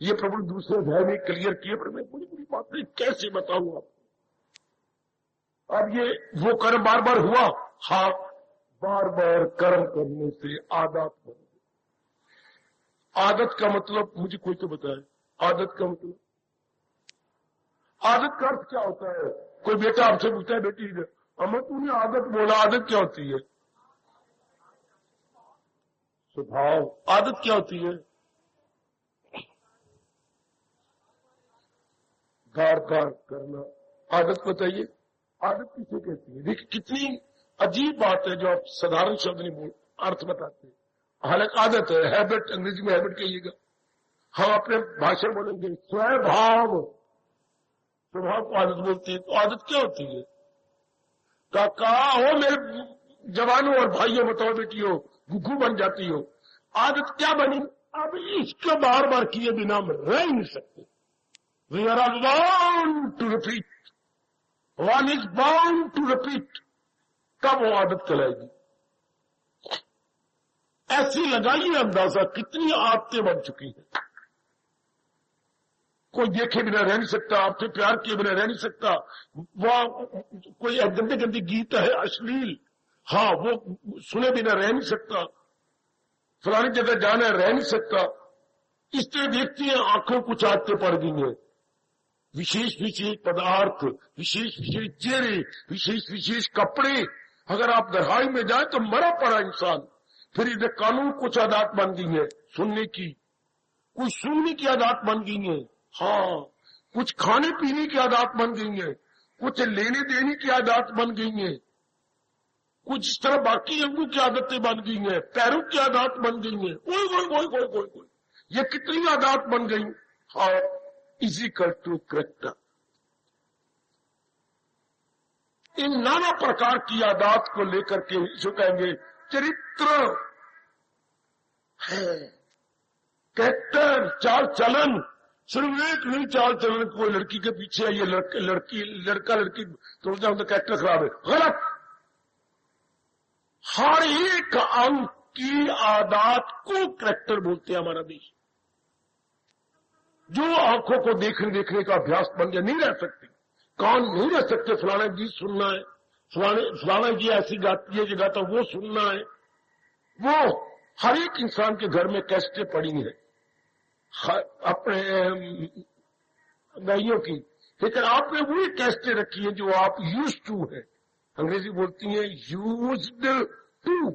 ये प्रभु दूसरे अध्याय में क्लियर किए, पर मैं बड़ी बड़ी बातें कैसे बताऊं आपको। अब ये वो कर्म बार बार हुआ, हाँ बार बार कर्म करने से आदत बन गई। आदत का मतलब मुझे कोई तो बताए, आदत का मतलब, आदत का अर्थ क्या होता है? कोई बेटा आपसे पूछता है, बेटी अम्मा तूने आदत बोला, आदत क्या होती है? स्वभाव। आदत क्या होती है? बार बार करना। आदत बताइए, आदत किसे कहती है? देखिए कितनी अजीब बात है जो आप साधारण शब्द नहीं बोल अर्थ बताते हैं। हालांकि आदत है, हैबिट, अंग्रेजी में हैबिट कहिएगा, हम अपने भाषा बोलेंगे स्वभाव, स्वभाव को आदत बोलते हैं। तो आदत क्या होती है? काका हो मेरे जवानों और भाइयों, बताओ बेटियों, गुग्गू बन जाती हो, आदत क्या बनी? अब इसको बार बार किए बिना हम रह नहीं सकते। We are bound to repeat, one is bound to repeat. कब वो आदत कहलाएगी? ऐसी लगाइए अंदाजा कितनी आदतें बन चुकी हैं। कोई देखे बिना रह नहीं सकता, आपसे प्यार किए बिना रह नहीं सकता, वह कोई गंदे गंदे गीत है अश्लील, हाँ वो सुने बिना रह नहीं सकता, फलानी जगह जाना है रह नहीं सकता। इस तरह देखती है आंखों कुछ आदतें पड़ गई हैं, विशेष विशेष पदार्थ, विशेष विशेष चेहरे, विशेष विशेष कपड़े। अगर आप गहराई में जाए तो मरा पड़ा इंसान। फिर इधर कानून कुछ आदत बन गई है सुनने की, कुछ सुनने की आदत बन गई है, हाँ कुछ खाने पीने की आदत बन गई है, कुछ लेने देने की आदत बन गई है, कुछ इस तरह बाकी अंगों की आदतें बन गई हैं, पैरों की आदत बन गई है, कोई कोई कोई कोई कोई कोई ये कितनी आदत बन गई। हाँ इजिकल टू करेक्टर। इन नाना प्रकार की आदत को लेकर के जो कहेंगे चरित्र है, कैरेक्टर, चाल चलन। सिर्फ एक नहीं चाल चलन, कोई लड़की के पीछे है, ये लड़का लड़की तो कैरेक्टर खराब है, गलत। हर एक अंग की आदत को कैरेक्टर बोलते हैं हमारा देश। जो आंखों को देखने का अभ्यास बन गया, नहीं रह सकती, कान नहीं रह सकते, फलाना गीत सुनना है, फलाना जी ऐसी गाती है, जो गाता वो सुनना है। वो हर एक इंसान के घर में कैसेटें पड़ी हैं अपने गाइयों की, लेकिन आपने वही कैसेटें रखी है जो आप यूज्ड टू है, अंग्रेजी बोलती है यूज्ड टू,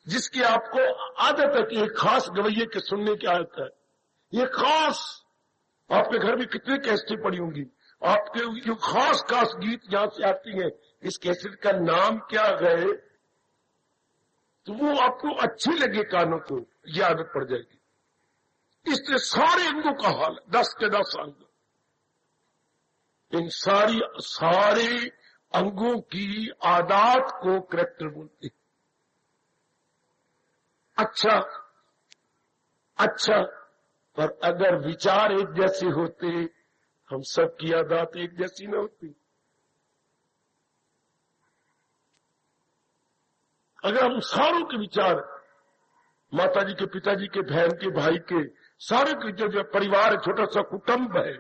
जिसकी आपको आदत है कि एक खास गवैये के सुनने की आदत है। ये खास आपके घर में कितने कैसेटें पड़ी होंगी, आपके जो खास खास गीत जहां से आती हैं, इस कैसेट का नाम क्या है, तो वो आपको अच्छी लगे कानों को, ये आदत पड़ जाएगी। इसलिए सारे अंगों का हाल है, 10 के 10 अंग। इन सारे अंगों की आदत को कैरेक्टर बोलते हैं। अच्छा, पर अगर विचार एक जैसे होते, हम सब की आदत एक जैसी न होती। अगर हम सारों के विचार, माताजी के, पिताजी के, बहन के, भाई के, सारे के जो परिवार है, छोटा सा कुटुंब है,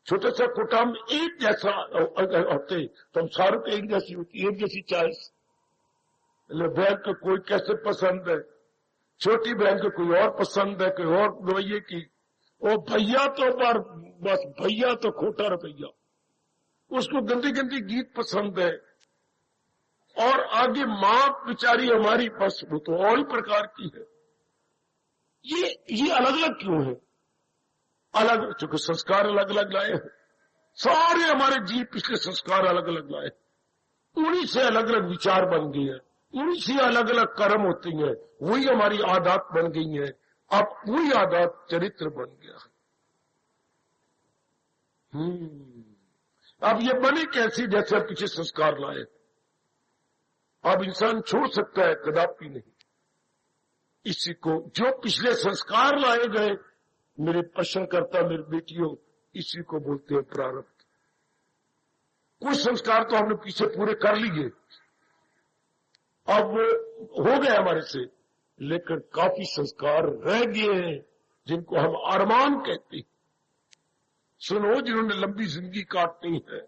छोटा सा कुटुंब एक जैसा अगर होते तो हम सारों को एक जैसी होती, एक जैसी चॉइस। बहन को कोई कैसे पसंद है, छोटी बहन को कोई और पसंद है, कोई और रवैये की। वो भैया तो पर बस भैया तो खोटा रवैया, उसको गंदी गंदी गीत पसंद है। और आगे मां बेचारी हमारी बस वो तो और ही प्रकार की है। ये अलग अलग क्यों है? अलग, चूंकि संस्कार अलग अलग लाए हैं। सारे हमारे जीव पिछले संस्कार अलग अलग लाए, उन्हीं से अलग अलग विचार बन गए हैं, उन्हीं से अलग अलग कर्म होती हैं, वही हमारी आदत बन गई है। अब वही आदत चरित्र बन गया है। अब ये बने कैसी? जैसे अब पीछे संस्कार लाए। अब इंसान छोड़ सकता है? कदापि नहीं। इसी को जो पिछले संस्कार लाए गए, मेरे प्रश्नकर्ता, मेरे बेटियों, इसी को बोलते हैं प्रारब्ध। कुछ संस्कार तो हमने पीछे पूरे कर लिए, अब वो हो गए हमारे से, लेकिन काफी संस्कार रह गए हैं जिनको हम अरमान कहते हैं। सुनो, जिन्होंने लंबी जिंदगी काटनी है।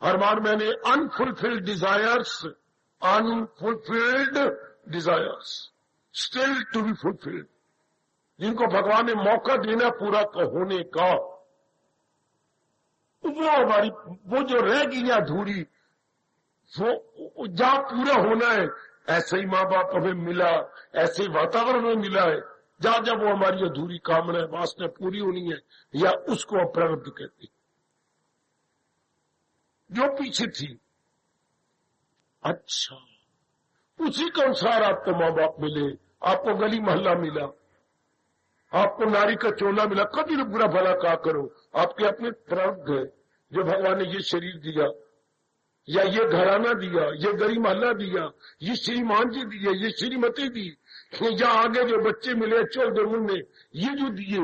अरमान मैंने unfulfilled desires, unfulfilled desires still to be fulfilled, जिनको भगवान ने मौका देना पूरा होने का, वो हमारी वो जो रह गई अधूरी, वो जहां पूरा होना है, ऐसे ही माँ बाप हमें मिला, ऐसे ही वातावरण में मिला है, जहां जब वो हमारी अधूरी कामना, वासना पूरी होनी है, या उसको प्रारब्ध कहते हैं, जो पीछे थी। अच्छा, उसी के अनुसार आपको माँ बाप मिले, आपको गली मोहल्ला मिला, आपको नारी का चोला मिला, कभी भी बुरा भला कहा करो, आपके अपने प्रारब्ध है। जो भगवान ने ये शरीर दिया, या ये घराना दिया, ये गली मोहल्ला दिया, ये श्रीमान जी दिए, ये श्रीमती दी, या आगे जो बच्चे मिले चौदह मुन्ने, ये जो दिए,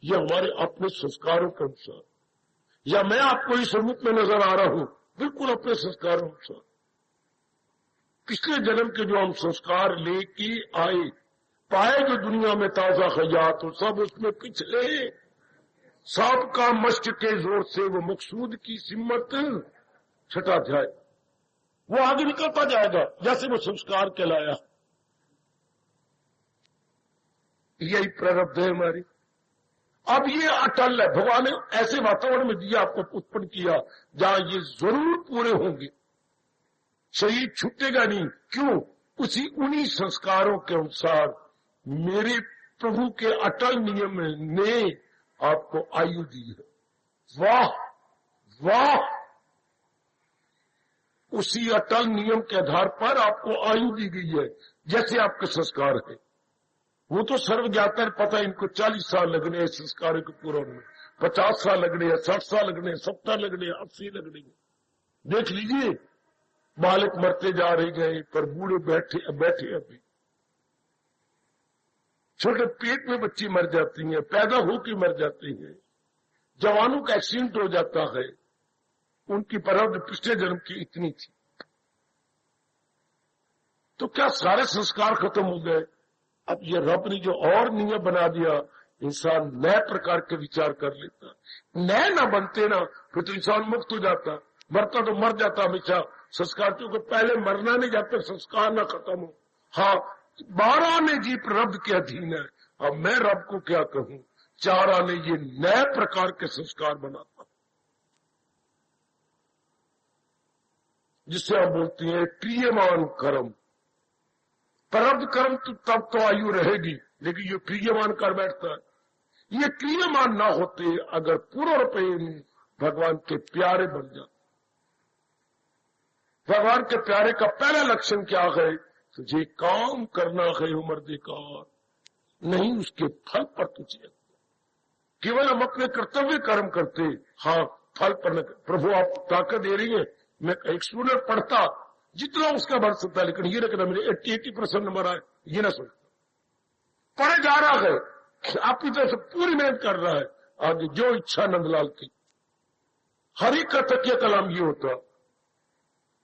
ये हमारे अपने संस्कारों के अनुसार। या मैं आपको इस रूप में नजर आ रहा हूं, बिल्कुल अपने संस्कारों के अनुसार। पिछले जन्म के जो हम संस्कार लेके आए, पाए जो दुनिया में ताजा हयात, तो सब उसमें पिछले सबका मश्क के जोर से वो मकसूद की सिम्मत छठा अध्याय, वो आगे निकलता जाएगा जैसे वो संस्कार कहलाया। यही प्रारब्ध है हमारी। अब ये अटल है, भगवान ने ऐसे वातावरण में दिया, आपको उत्पन्न किया जहां ये जरूर पूरे होंगे, शरीर छूटेगा नहीं। क्यों? उन्हीं संस्कारों के अनुसार मेरे प्रभु के अटल नियम ने आपको आयु दी है। वाह वाह, उसी अटल नियम के आधार पर आपको आयु दी गई है, जैसे आपके संस्कार है। वो तो सर्वज्ञाता है, पता है इनको 40 साल लगने हैं संस्कार को पूरा होने में, 50 साल लगने हैं, 60 साल लगने हैं, 70 लगने हैं, 80 लगने हैं। देख लीजिए, बालक मरते जा रहे गए, पर बूढ़े बैठे अभी। छोटे पेट में बच्ची मर जाती हैं, पैदा होकर मर जाती हैं, जवानों का एक्सीडेंट हो जाता है। उनकी प्रारब्ध पिछले जन्म की इतनी थी, तो क्या सारे संस्कार खत्म हो गए? अब ये रब ने जो और नियम बना दिया, इंसान नए प्रकार के विचार कर लेता। नए ना बनते ना, फिर तो इंसान मुक्त हो जाता, मरता तो मर जाता हमेशा। संस्कार क्योंकि पहले मरना नहीं, जब तक संस्कार ना खत्म हो। हाँ, 12 ने जी प्रारब्ध के अधीन है। अब मैं रब को क्या कहूं, 4 ने ये नए प्रकार के संस्कार बनाता, जिससे हम बोलते हैं प्रियमान कर्म। प्रारब्ध कर्म तो तब तो आयु रहेगी, लेकिन ये प्रियमान कर बैठता है। ये प्रियमान ना होते अगर पूर्ण प्रेम भगवान के प्यारे बन जाते। भगवान के प्यारे का पहला लक्षण क्या है? तुझे काम करना है उम्र देकार, नहीं उसके फल पर तुझे। केवल हम अपने कर्तव्य कर्म करते, हाँ फल पर प्रभु आप ताकत दे रही है। मैं एक स्टूडेंट पढ़ता जितना उसका बढ़ सकता है, लेकिन ये ना कहना मेरे 80% नंबर आए, ये ना सोचता। पढ़े जा रहा है, आपकी तरफ से पूरी मेहनत कर रहा है, आगे जो इच्छा नंदलाल की। हर एक का तकिया कलाम ये होता,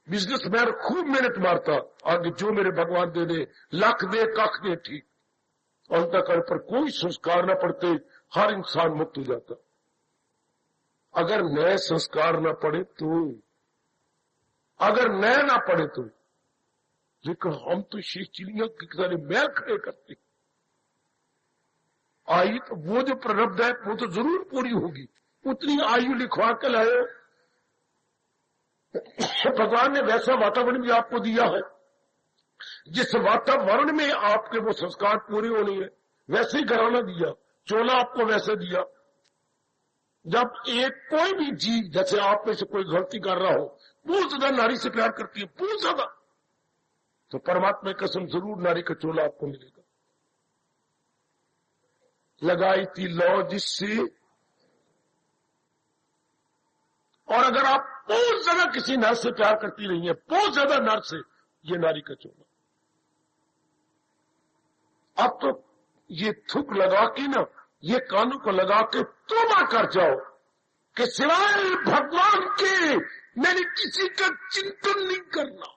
बिजनेसमैन खूब मेहनत मारता, आगे जो मेरे भगवान दे दे, लाख दे कख दे, ठीक। अंतःकरण पर कोई संस्कार न पड़ते हर इंसान मुक्त हो जाता। अगर नए संस्कार न पड़े तो, अगर नए ना पड़े तो, लेकिन हम तो शेष चिड़ियों की सारे मैल खड़े करते। आयु तो वो जो प्रारब्ध है वो तो जरूर पूरी होगी, उतनी आयु लिखवा के लाए। भगवान ने वैसा वातावरण भी आपको दिया है, जिस वातावरण में आपके वो संस्कार पूरे होने हैं, वैसे ही घराना दिया, चोला आपको वैसे दिया। जब एक कोई भी जीव, जैसे आप में से कोई गलती कर रहा हो, बहुत ज्यादा नारी से प्यार करती है, बहुत ज्यादा, तो परमात्मा की कसम जरूर नारी का चोला आपको मिलेगा। लगाई थी लौ जिससे, और अगर आप बहुत ज्यादा किसी नर से प्यार करती रही है, बहुत ज्यादा नर से, ये नारी का चोला। अब तो ये थूक लगा के ना, ये कानों को लगा के तोबा कर जाओ कि सिवाय भगवान के मैंने किसी का चिंतन नहीं करना।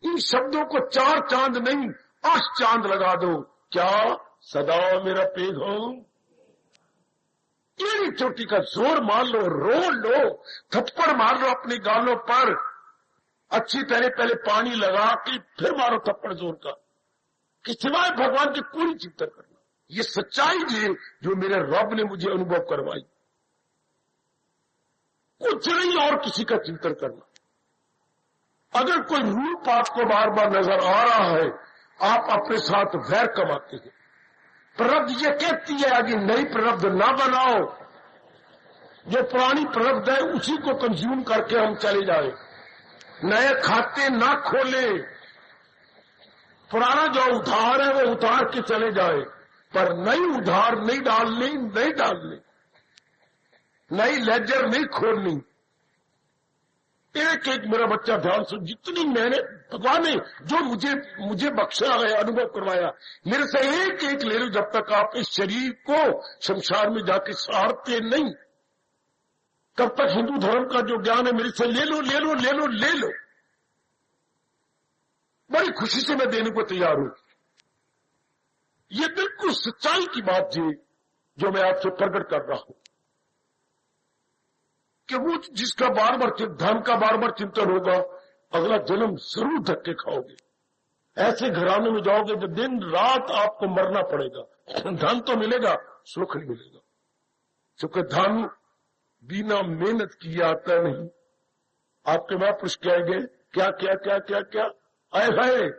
इन शब्दों को 4 चांद नहीं 8 चांद लगा दो। क्या सदा मेरा पेग हो, तेरी चोटी का जोर मार लो, रो लो, थप्पड़ मार लो अपने गालों पर, अच्छी तरह पहले पानी लगा के फिर मारो थप्पड़ जोर का, कि सिवाय भगवान के पूरी चिंतन करना। ये सच्चाई है जो मेरे रब ने मुझे अनुभव करवाई। कुछ नहीं और किसी का चिंतन करना। अगर कोई रूप आपको बार बार नजर आ रहा है, आप अपने साथ वैर कमाते हैं। प्रारब्ध ये कहती है आगे नई प्रारब्ध ना बनाओ, जो पुरानी प्रारब्ध है उसी को कंज्यूम करके हम चले जाए, नए खाते ना खोले, पुराना जो उधार है वो उधार के चले जाए, पर नई उधार नहीं डालनी, नहीं डालनी, नई लेजर नहीं खोलनी। एक एक मेरा बच्चा ध्यान से, जितनी मैंने भगवान ने जो मुझे बख्शा है, अनुभव करवाया, मेरे से एक एक ले लो, जब तक आप इस शरीर को शमशान में जाके सहारते नहीं, तब तक हिंदू धर्म का जो ज्ञान है मेरे से ले लो, ले लो, ले लो, ले लो। बड़ी खुशी से मैं देने को तैयार हूं। ये बिल्कुल सच्चाई की बात थी जो मैं आपसे प्रकट कर रहा हूं, कि वो जिसका बार बार धन का बार बार चिंतन होगा, अगला जन्म जरूर धक्के खाओगे। ऐसे घराने में जाओगे तो दिन रात आपको मरना पड़ेगा। धन तो मिलेगा, सुख नहीं मिलेगा, क्योंकि धन बिना मेहनत किए आता नहीं। आपके महापुरुष कहेंगे क्या क्या क्या क्या क्या, आए है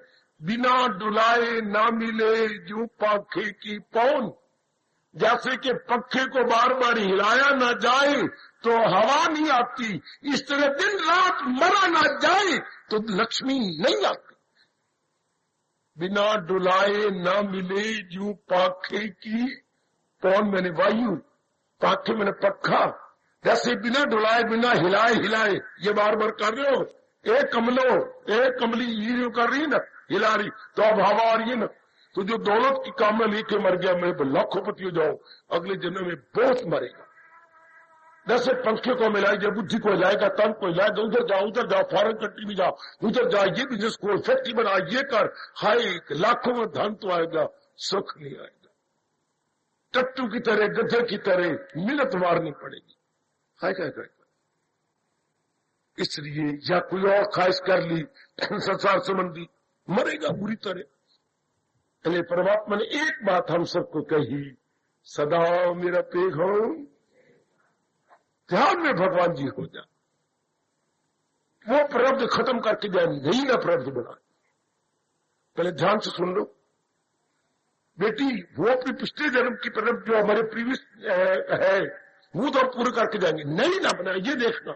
बिना डुलाए ना मिले जू पंखे की पौन। जैसे कि पंखे को बार बार हिलाया ना जाए तो हवा नहीं आती, इस तरह दिन रात मरा ना जाए तो लक्ष्मी नहीं आती। बिना डुलाए ना मिले जू पंखे की पौन, मैंने वायु, पंखे मैंने पक्खा, जैसे बिना डुलाए बिना हिलाए हिलाए, ये बार बार कर रहे हो, एक कमलो एक कमली ये कर रही ना, हिला रही, तो अब हवा आ रही है ना, तो जो दौलत की काम में लेके मर गया, मैं लाखोंपति हो जाऊं, अगले जन्म में बहुत मरेगा। जैसे पंखे को मिलाई जब बुद्धि को हिलाएगा, तन को हिलाएगा, उधर जाओ फॉरेन कंट्री में जाओ, उधर जाओ, ये बिजनेस खोल, फैक्ट्री बना, ये कर, हाय लाखों में धन तो आएगा, सुख नहीं आएगा। टट्टू की तरह, गधे की तरह मिन्नत मारनी पड़ेगी। हाय क्या इसलिए या कोई और ख्वाहिश कर ली संसार संबंधी, मरेगा बुरी तरह। इसलिए परमात्मा ने एक बात हम सबको कही, सदा मेरा पेग हो, ध्यान में भगवान जी हो जा। वो प्रारब्ध खत्म करके जाए, नहीं ना प्रारब्ध बनाए। पहले ध्यान से सुन लो बेटी, वो अपनी पिछले जन्म की प्रारब्ध जो हमारे प्रीवियस है वो तो हम पूरे करके जाएंगे, नहीं ना बनाए, ये देखना।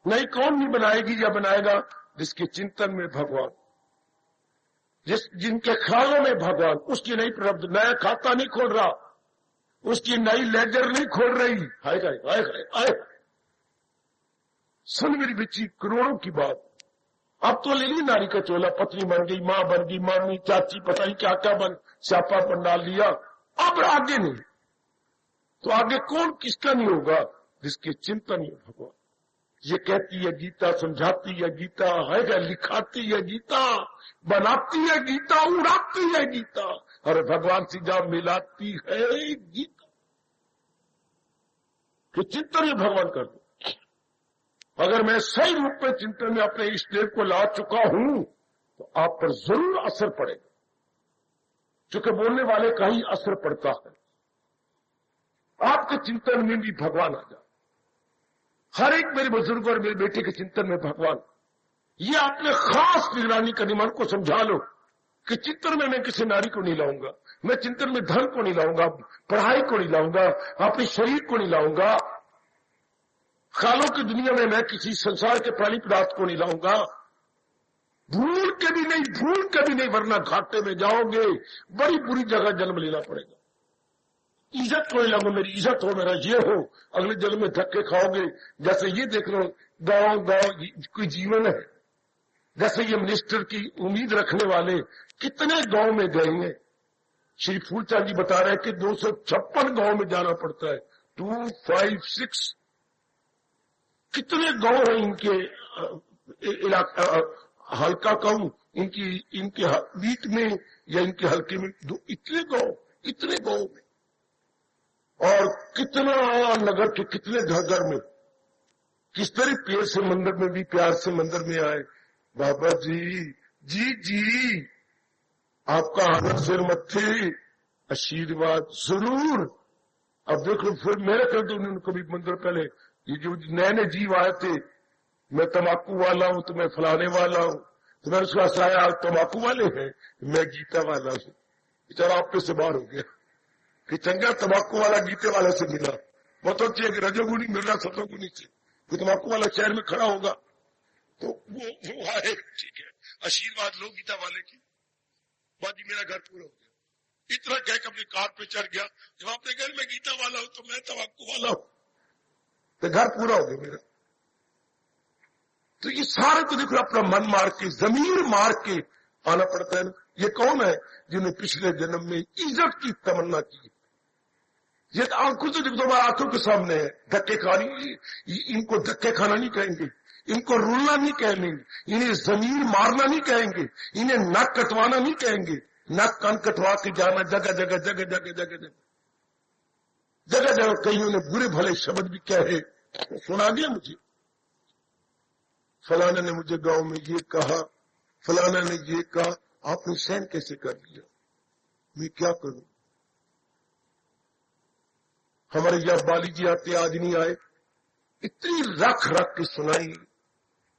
नहीं कौन नहीं बनाएगी या बनाएगा, जिसके चिंतन में भगवान, जिनके ख्यालों में भगवान, उसकी नई प्रारब्ध, नया खाता नहीं खोल रहा, उसकी नई लेजर नहीं खोल रही। हाय हाय हाय हाय, सुन मेरी बच्ची, करोड़ों की बात। अब तो ले ली नारी का चोला, पत्नी बन गई, मां बन गई, मामी चाची पता नहीं क्या क्या बन, स्यापा पर डाल लिया। अब आगे नहीं, तो आगे कौन किसका नहीं होगा? जिसके चिंतन में भगवान। ये कहती है गीता, समझाती है गीता, है लिखाती है गीता, बनाती है गीता, उड़ाती है गीता, और भगवान से जा मिलाती है गीता। कि चिंतन में भगवान कर दो। अगर मैं सही रूप में चिंतन में अपने इष्ट देव को ला चुका हूं तो आप पर जरूर असर पड़ेगा, क्योंकि बोलने वाले का ही असर पड़ता है। आपके चिंतन में भी भगवान आ जाए। हर एक मेरे बुजुर्ग और मेरे बेटे के चिंतन में भगवान। ये आपने खास निगरानी करनी, मन को समझा लो कि चिंतन में मैं किसी नारी को नहीं लाऊंगा, मैं चिंतन में धन को नहीं लाऊंगा, पढ़ाई को नहीं लाऊंगा, अपने शरीर को नहीं लाऊंगा, ख्यालों की दुनिया में मैं किसी संसार के प्राणी पदार्थ को नहीं लाऊंगा। भूल के भी नहीं, वरना घाटे में जाओगे, बड़ी बुरी जगह जन्म लेना पड़ेगा। इज्जत को नहीं लाऊंगा, मेरी इज्जत हो, मेरा ये हो, अगले जन्म में धक्के खाओगे। जैसे ये देख लो, गांव कोई जीवन है। जैसे ये मिनिस्टर की उम्मीद रखने वाले कितने गांव में गए हैं। श्री फूलचंद जी बता रहे हैं कि 256 गांव में जाना पड़ता है। 256 कितने गांव हैं इनके इलाका, हल्का कहूं, इनके बीट में या इनके हल्के में, इतने गांव में, और कितना नगर के कितने घर में, किस तरह पेड़ से मंदिर में भी प्यार से मंदिर में आए। बाबा जी आपका आना सिर मत्थे, आशीर्वाद जरूर। अब देख लो, फिर मेरे कर दो उनको भी मंदिर। पहले ये जो नए जीव आए थे, मैं तम्बाकू वाला हूं, तो मैं फलाने वाला हूं, तो मैंने उसका आया तम्बाकू वाले हैं, मैं गीता वाला हूं। बेचारा आप पे से बाहर हो गया कि चंगा तम्बाकू वाला गीते वाले से मिला। बहुत अच्छी है कि रजोगुनी मिल रहा सतोगुनी से, कि तम्बाकू वाला शहर में खड़ा होगा तो वो आए, ठीक है, आशीर्वाद लो गीता वाले की। बाजी मेरा घर पूरा हो गया। इतना कह के अपनी कार पे चढ़ गया, जब आपने घर में गीता वाला हूं तो मैं तम्बाकू वाला हूं, तो घर पूरा हो गया मेरा। तो ये सारे तो देखो अपना मन मार के, जमीर मार के आना पड़ता है ना। ये कौन है जिन्हें पिछले जन्म में इज्जत की तमन्ना की? ये तो आंखों से देखो, हमारे आंखों के सामने है। धक्के खानी, इनको धक्के खाना नहीं कहेंगे, इनको रुलना नहीं कहेंगे, इन्हें जमीर मारना नहीं कहेंगे, इन्हें नक कटवाना नहीं कहेंगे। नक कान कटवा के जाना जगह जगह कईयों ने बुरे भले शब्द भी कहे, सुना दिया मुझे, फलाना ने मुझे गांव में ये कहा, फलाना ने ये कहा, आपने सहन कैसे कर लिया? मैं क्या करूं? हमारे यह बाली जी आते, आज नहीं आए, इतनी रख के सुनाई।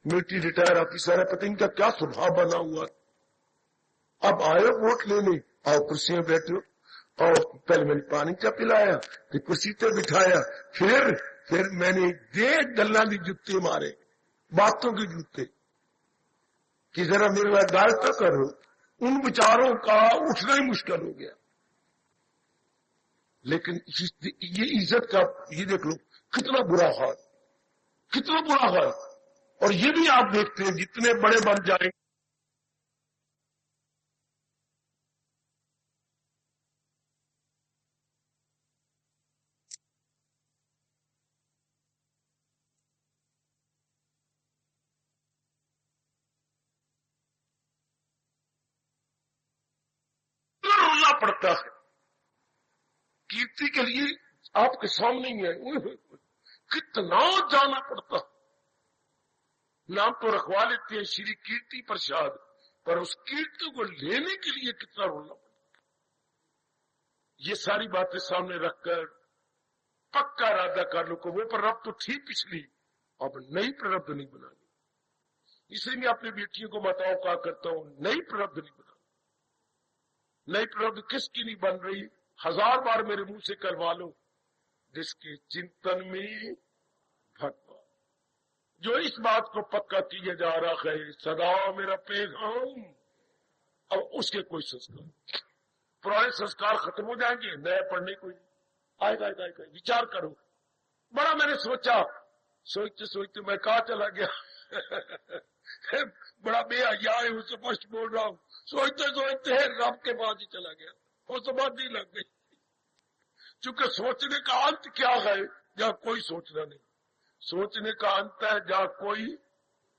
मिलिट्री रिटायर ऑफिसर है, पता इनका क्या स्वभाव बना हुआ। अब आए वोट लेने, आओ कुर्सी में बैठो, और पहले मैंने पानी का पिलाया, फिर कुर्सी पे बिठाया, फिर मैंने 1.5 डल्ला भी जूते मारे, बातों के जूते, कि जरा मेरे लिए गाल तो करो। उन विचारों का उठना ही मुश्किल हो गया। लेकिन ये इज्जत का, ये देख लो कितना बुरा हाल। और ये भी आप देखते हैं, जितने बड़े बन जाएंगे, रोना पड़ता है कीर्ति के लिए। आपके सामने ही है, कितना जाना पड़ता। नाम तो रखवा लेते हैं श्री कीर्ति प्रसाद, पर उस कीर्ति को लेने के लिए कितना रोना पड़ता। ये सारी बातें सामने रखकर पक्का इरादा कर लो, वो प्रारब्ध तो थी पिछली, अब नई प्रारब्ध नहीं बनानी। इसलिए मैं अपनी बेटियों को माताओं का करता हूं, नई प्रारब्ध नहीं बनानी। नई प्रारब्ध किसकी नहीं बन रही? 1000 बार मेरे मुंह से करवा लो, जिसके चिंतन में भगवान, जो इस बात को पक्का किया जा रहा है, सदा मेरा पैगाम। अब उसके कोई संस्कार, पुराने संस्कार खत्म हो जाएंगे, नए पढ़ने को आएगा। विचार करो। बड़ा मैंने सोचा, सोचते सोचते मैं कहा चला गया। बड़ा बेहया है, उससे फर्स्ट बोल रहा हूं। सोचते सोचते रब के पास ही चला गया और समाधि लग गई। क्योंकि सोचने का अंत क्या है? जहां कोई सोचना नहीं। सोचने का अंत है जहां कोई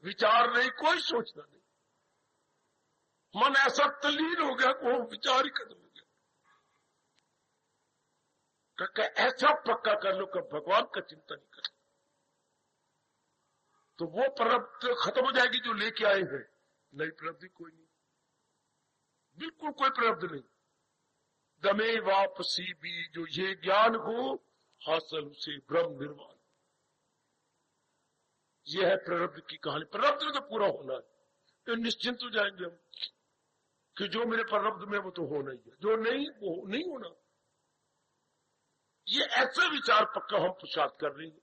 विचार नहीं, कोई सोचना नहीं। मन ऐसा तल्लीन हो गया कि वो विचार ही खत्म हो गया। ऐसा पक्का कर लो कि भगवान का चिंता नहीं कर, तो वो प्रारब्ध खत्म हो जाएगी जो लेके आए हैं। नई प्रारब्ध कोई नहीं, बिल्कुल कोई प्रारब्ध नहीं। दमे वापसी भी जो ये ज्ञान हो हासिल उसे ब्रह्म निर्वाण। ये है प्रारब्ध की कहानी। प्रारब्ध तो पूरा होना है, तो निश्चिंत हो जाएंगे हम कि जो मेरे प्रारब्ध में वो तो होना ही है, जो नहीं वो नहीं होना। ये ऐसा विचार पक्का हम पुरुषार्थ कर रहे हैं।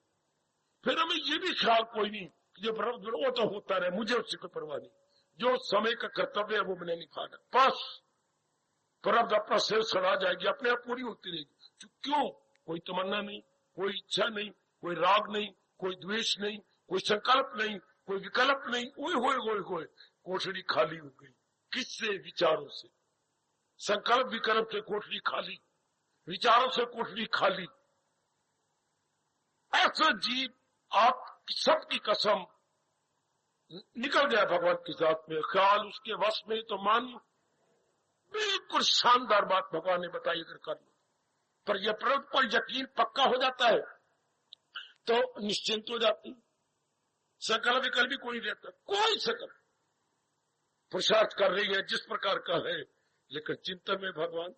फिर हमें ये भी ख्याल कोई नहीं कि जो प्रारब्ध वो तो होता रहे, मुझे उससे कोई परवाह नहीं। जो समय का कर्तव्य है वो मैंने निभाना। बस प्रारब्ध अपना सिर सड़ा जाएगी, अपने आप पूरी होती रहेगी। क्यों? कोई तमन्ना नहीं, कोई इच्छा नहीं, कोई राग नहीं, कोई द्वेष नहीं, कोई संकल्प नहीं, कोई विकल्प नहीं। ओए कोठरी खाली हो गई। किससे? विचारों से। संकल्प विकल्प से कोठरी खाली, विचारों से कोठरी खाली। ऐसा जीव आप सबकी कसम निकल गया भगवान के साथ में, ख्याल उसके वश में तो मान। बिल्कुल शानदार बात भगवान ने बताई। अगर कर लो पर यह प्रारब्ध पर यकीन पक्का हो जाता है तो निश्चिंत हो जाती। सकल विकल्प भी कोई रहता, कोई सकल पुरुषार्थ कर रही है जिस प्रकार का है, लेकिन चिंतन में भगवान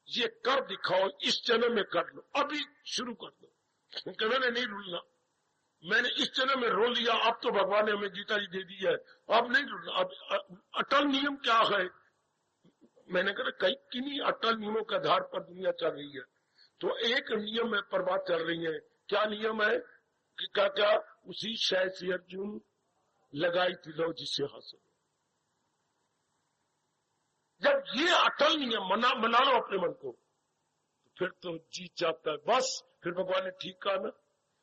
ये कर दिखाओ, इस जन्म में कर लो, अभी शुरू कर दो। क्योंकि मैंने नहीं रुलना, मैंने इस जन्म में रो लिया, अब तो भगवान ने हमें गीता जी दे दी है, अब नहीं रुलना। अब अटल नियम क्या है? मैंने कहा कई किन्हीं अटल नियमों के आधार पर दुनिया चल रही है। तो एक नियम में पर बात चल रही है। क्या नियम है? कि क्या उसी शय से अर्जुन लगाई थी लो जिससे हासिल। जब ये अटल नियम मना लो अपने मन को, तो फिर तो जीत जाता है। बस फिर भगवान ने ठीक कहा ना,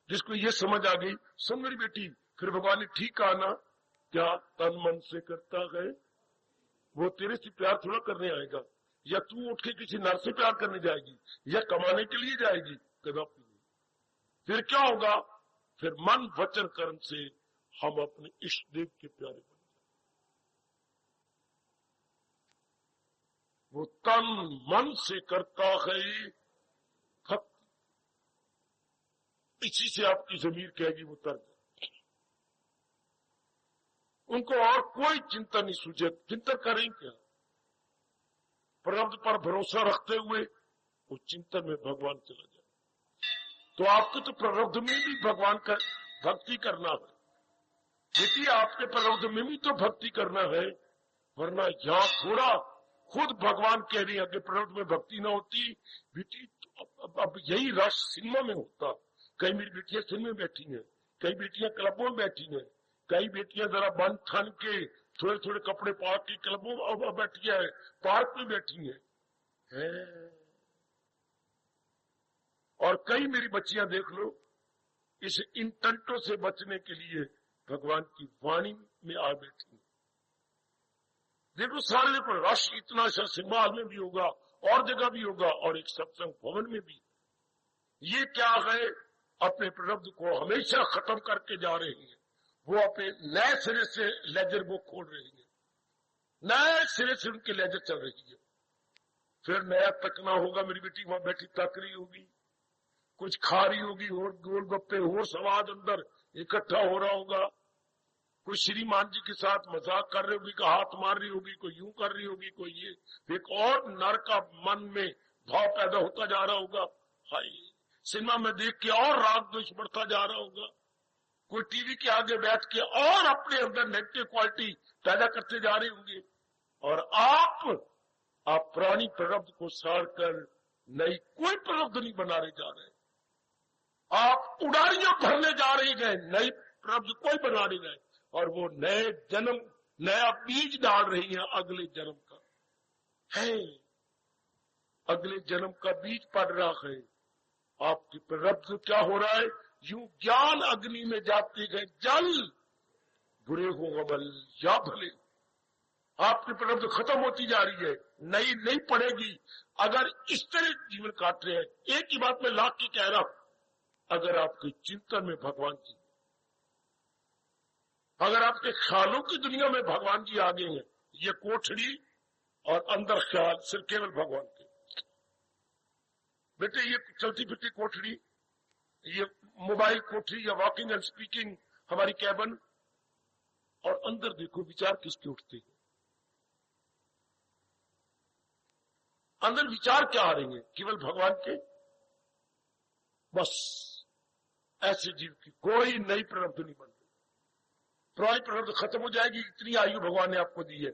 जिसको ये समझ आ गई, सुन मेरी बेटी, फिर भगवान ने ठीक कहा ना, क्या तन मन से करता है वो तेरे से प्यार थोड़ा करने आएगा, या तू उठ के किसी नर से प्यार करने जाएगी, या कमाने के लिए जाएगी, कदापि नहीं। फिर क्या होगा? फिर मन वचन कर्म से हम अपने इष्ट देव के प्यारे बन जाए। वो तन मन से करता है भक्ति, इसी से आपकी जमीर कहेगी वो तर्क। उनको और कोई चिंता नहीं सूझे, चिंतन करें क्या? प्रारब्ध पर भरोसा रखते हुए वो चिंतन में भगवान चला जाए। तो आपको तो प्रारब्ध में भी भगवान का भक्ति करना है बेटी, आपके प्रारब्ध में भी तो भक्ति करना है, वरना यहां थोड़ा खुद भगवान कह रही है कि प्रारब्ध में भक्ति न होती बेटी। तो अब यही रस सिनेमा में होता। कई मेरी बेटियां सिनेमा में बैठी हैं, कई बेटियां क्लबों में बैठी हैं, कई बेटियां जरा बन ठन के थोड़े थोड़े कपड़े पा के क्लबों में बैठी है, पार्क में बैठी है। और कई मेरी बच्चियां देख लो, इस इन टंटों से बचने के लिए भगवान की वाणी में आ बैठी। देखो सारे पर रश इतना सा सिनेमा हॉल में भी होगा और जगह भी होगा और एक सत्संग भवन में भी। ये क्या है? अपने प्रारब्ध को हमेशा खत्म करके जा रही है। वो अपने नए सिरे से लेजर बुक खोल रही है, नए सिरे से उनके लेजर चल रही है। फिर नया तकना होगा, मेरी बेटी वहां बैठी तक रही होगी, कुछ खा रही होगी, और गोलगप्पे और स्वाद अंदर इकट्ठा हो रहा होगा। कोई श्रीमान जी के साथ मजाक कर रही होगी, कोई हाथ मार रही होगी, कोई यूं कर रही होगी, कोई ये। एक और नर का मन में भाव पैदा होता जा रहा होगा। हाय, सिनेमा में देख के और राग द्वेष बढ़ता जा रहा होगा। कोई टीवी के आगे बैठ के और अपने अंदर नेगेटिव क्वालिटी पैदा करते जा रहे होंगे। और आप पुरानी प्रारब्ध को साड़ कर नई कोई प्रारब्ध नहीं बनाने जा रहे। आप उड़ारियां भरने जा रही हैं, नई प्रारब्ध कोई बना नहीं रहे। और वो नए जन्म नया बीज डाल रही है अगले जन्म का है, अगले जन्म का बीज पड़ रहा है। आपकी प्रारब्ध क्या हो रहा है? यूं ज्ञान अग्नि में जाते गए जल, बुरे हो अमल या भले। आपकी प्रारब्ध खत्म होती जा रही है, नई नहीं पड़ेगी। अगर इस तरह जीवन काट रहे हैं, एक ही बात में लाख की कह रहा हूं, अगर आपके चिंतन में भगवान जी, अगर आपके ख्यालों की दुनिया में भगवान जी आ गए हैं, ये कोठड़ी और अंदर ख्याल सिर्फ केवल भगवान के। बेटे ये चलती फिरती कोठड़ी, ये मोबाइल कोठड़ी या वॉकिंग एंड स्पीकिंग हमारी कैबन, और अंदर देखो विचार किसके उठते हैं, अंदर विचार क्या आ रहे हैं? केवल भगवान के। बस ऐसे जीव की कोई नई प्रारब्ध नहीं बन रही, पुरानी प्रारब्ध खत्म हो जाएगी। इतनी आयु भगवान ने आपको दी है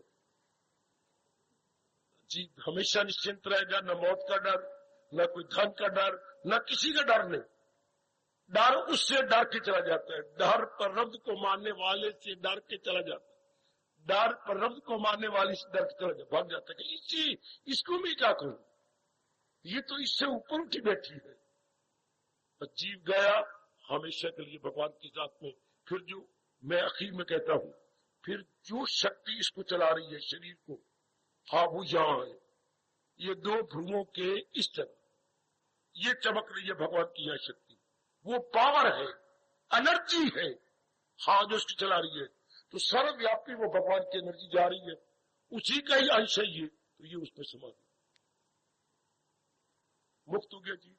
जी, हमेशा निश्चिंत रहेगा, न मौत का डर, न कोई धन का डर, न किसी का डर नहीं। डर उससे डर के चला जाता है, डर प्रारब्ध को मानने वाले से डर के चला जाता है, डर प्रारब्ध को मानने वाले से डर के चला जाता, भाग जाता है कि इसको मैं क्या करूं, ये तो इससे ऊपर उठी बैठी है। तो जीव गया हमेशा के लिए भगवान के साथ में। फिर जो मैं आखिर में कहता हूं, फिर जो शक्ति इसको चला रही है शरीर को, हाँ वो यहां है, ये दो भ्रुवों के इस तरह ये चमक रही है भगवान की यह शक्ति, वो पावर है, एनर्जी है, हाँ जो इसकी चला रही है। तो सर्वव्यापी वो भगवान की एनर्जी जा रही है, उसी का ही अंश है ये, तो ये उसमें समा गया, मुक्त हो गया जी,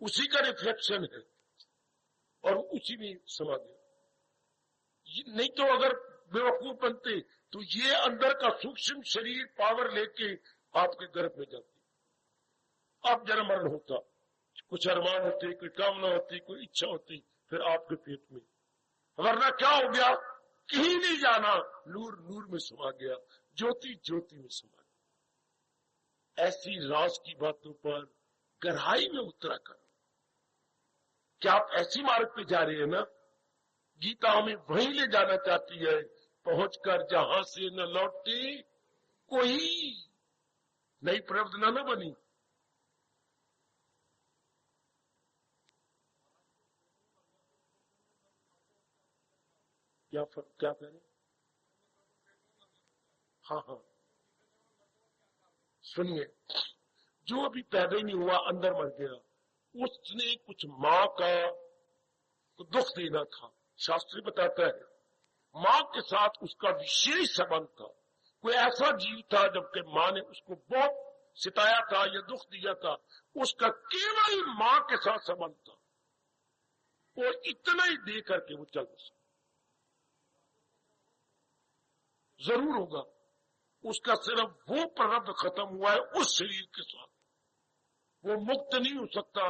उसी का रिफ्लेक्शन है और उसी में समा गया। नहीं तो अगर बेवकूफ बनते तो ये अंदर का सूक्ष्म शरीर पावर लेके आपके गर्भ में जाती, अब जन्म मरण होता, कुछ अरमान होते, कोई कामना होती, कोई इच्छा होती, फिर आपके पेट में। वरना क्या हो गया, कहीं नहीं जाना, नूर नूर में समा गया, ज्योति ज्योति में समा गया। ऐसी राज की बातों पर गहराई में उतरा करो। क्या आप ऐसी मार्ग पे जा रहे हैं ना? गीता हमें वहीं ले जाना चाहती है, पहुंचकर जहां से न लौटे कोई, नई प्रारब्ध न बनी। क्या क्या कह रहे? हाँ सुनिए, जो अभी पैदा ही नहीं हुआ अंदर मर गया, उसने कुछ माँ का दुख देना था। शास्त्री बताता है माँ के साथ उसका विशेष संबंध था। कोई ऐसा जीव था जबकि माँ ने उसको बहुत सिताया था या दुख दिया था, उसका केवल माँ के साथ संबंध था, वो इतना ही दे करके वो चल सकता। जरूर होगा, उसका सिर्फ वो प्रारब्ध खत्म हुआ है उस शरीर के साथ, वो मुक्त नहीं हो सकता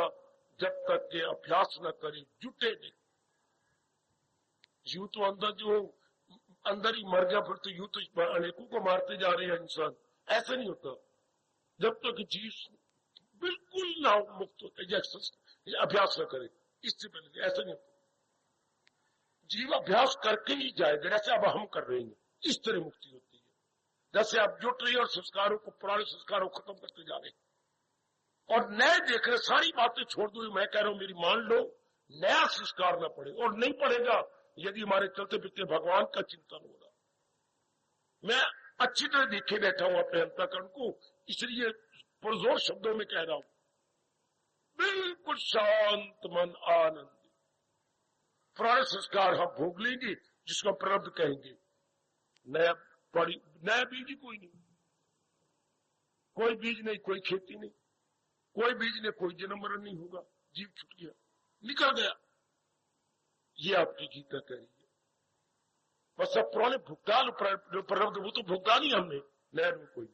जब तक के अभ्यास न करे, जुटे नहीं। यूं तो अंदर ही मर गया, फिर तो यूं तो अनेकों को मारते जा रहे हैं इंसान, ऐसा नहीं होता जब तक जीव बिल्कुल ना मुक्त होता, अभ्यास न करे, इससे पहले ऐसा नहीं होता। जीव अभ्यास करके ही जाएगा, जैसे अब हम कर रहे हैं, इस तरह मुक्ति होती है। जैसे आप जुट रही और संस्कारों को, पुराने संस्कारों को खत्म करते जा रहे और नए देख रहे, सारी बातें छोड़ दो, मैं कह रहा हूं मेरी मान लो, नया संस्कार न पड़े, और नहीं पड़ेगा यदि हमारे चलते फिरते भगवान का चिंतन होगा। मैं अच्छी तरह देखे बैठा हूं अपने अंतःकरण को, इसलिए पुरजोर शब्दों में कह रहा हूं, बिल्कुल शांत मन, आनंद। पुराने संस्कार हम भोग लेंगे, जिसको प्रारब्ध कहेंगे। नया बीज ही कोई नहीं, कोई बीज नहीं, कोई खेती नहीं, कोई बीज नहीं, कोई जन्म मरण नहीं होगा। जीव छूट गया, निकल गया। ये आपकी गीता कह रही है। बस अब पुराने भुगतान प्रारब्ध वो तो भुगतान ही हमने, नया में कोई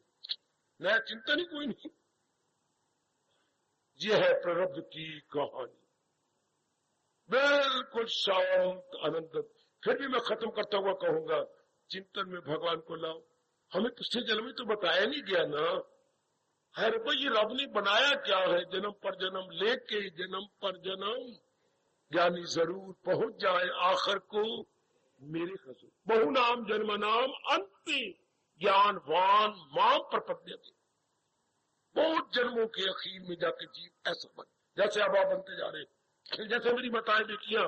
नया चिंतन ही कोई नहीं। ये है प्रारब्ध की कहानी, बिल्कुल शांत आनंद। फिर भी मैं खत्म करता हुआ कहूंगा, चिंतन में भगवान को लाओ। हमें पिछले जन्म में तो बताया नहीं गया ना, है भाई ये रब ने बनाया क्या है, जन्म पर जन्म लेके जन्म पर जन्म, ज्ञानी जरूर पहुंच जाए आखिर को मेरे खसूर। बहु नाम जन्म नाम अंत ज्ञानवान मां प्रपद्यते। बहुत जन्मों के अखीर में जाके जीव ऐसा बन, जैसे अब आप बनते जा रहे, जैसे मेरी बताएं बेटियां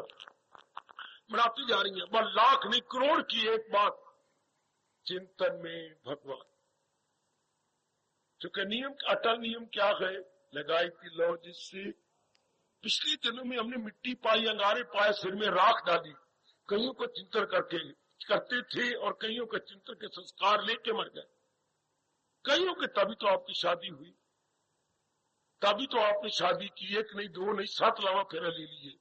बनाती जा रही हैं, बस लाख नहीं करोड़ की एक बात, चिंतन में भगवान। चूंकि नियम, अटल नियम क्या है, लगाई थी लौ जिससे पिछले दिनों में हमने मिट्टी पाई, अंगारे पाए, सिर में राख डाली, कईयों को चिंतन करते थे और कईयों के चिंतन के संस्कार लेके मर गए। कईयों के तभी तो आपकी शादी हुई, तभी तो आपने शादी की, एक नहीं दो नहीं 7 लावा फेरा ले लिए,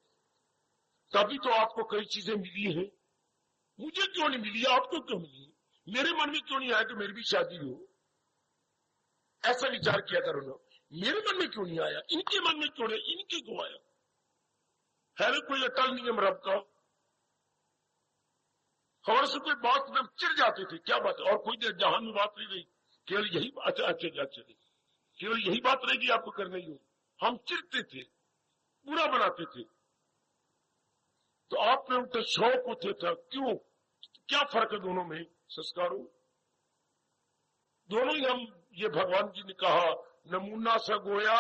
तभी तो आपको कई चीजें मिली हैं। मुझे क्यों नहीं मिली, आपको क्यों मिली, मेरे मन में क्यों नहीं आया कि मेरी भी शादी हो? ऐसा विचार किया करो ना, मेरे मन में क्यों नहीं आया, इनके मन में क्यों नहीं, इनके क्यों आया? है ना कोई अटल नियम रब का? हमारे से कोई बात में चिढ़ जाते थे, क्या बात है, और कोई देर जहां में बात नहीं रही, केवल यही अच्छा अच्छा चले, केवल यही बात रहेगी आपको करनी हो। हम चिढ़ते थे, बुरा बनाते थे, तो आपने उनके शौक होते था, क्यों, क्या फर्क है दोनों में संस्कारों? दोनों ही हम, ये भगवान जी ने कहा नमूना सा गोया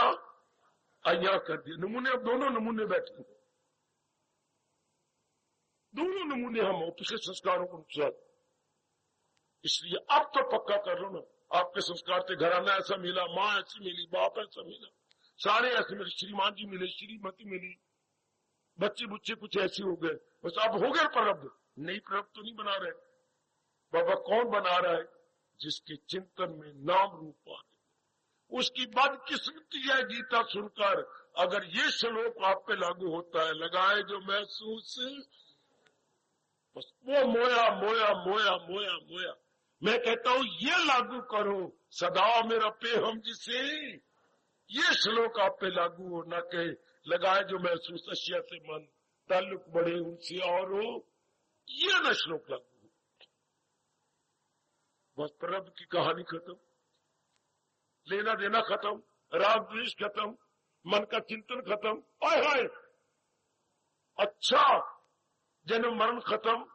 अया कर दिया, नमूने, अब दोनों नमूने बैठे हैं, दोनों नमूने हम हो पिछले संस्कारों के अनुसार। इसलिए अब तो पक्का कर लो ना, आपके संस्कार थे, घराना ऐसा मिला, माँ ऐसी मिली, बाप ऐसा मिला, सारे ऐसे मिले, श्रीमान जी मिले, श्रीमती मिली, बच्चे बुच्चे कुछ ऐसे हो गए, बस अब हो गया प्रारब्ध। नई प्रारब्ध तो नहीं बना रहे बाबा, कौन बना रहा है? जिसके चिंतन में नाम रूप आ गए, उसकी बदकिस्मती है गीता सुनकर। अगर ये श्लोक आप पे लागू होता है, लगाए जो महसूस, बस वो मोया मोया मोया मोया मोया। मैं कहता हूं ये लागू करो, सदा मेरा पे हम जिसे, ये श्लोक आप पे लागू हो, ना कहे लगाए जो महसूस अशिया से मन, ताल्लुक बढ़े उनसे और हो, ये न श्लोक लागू हो। बस प्रभु की कहानी खत्म, लेना देना खत्म, राग द्वेष खत्म, मन का चिंतन खत्म, आय हाय अच्छा, जन्म मरण खत्म,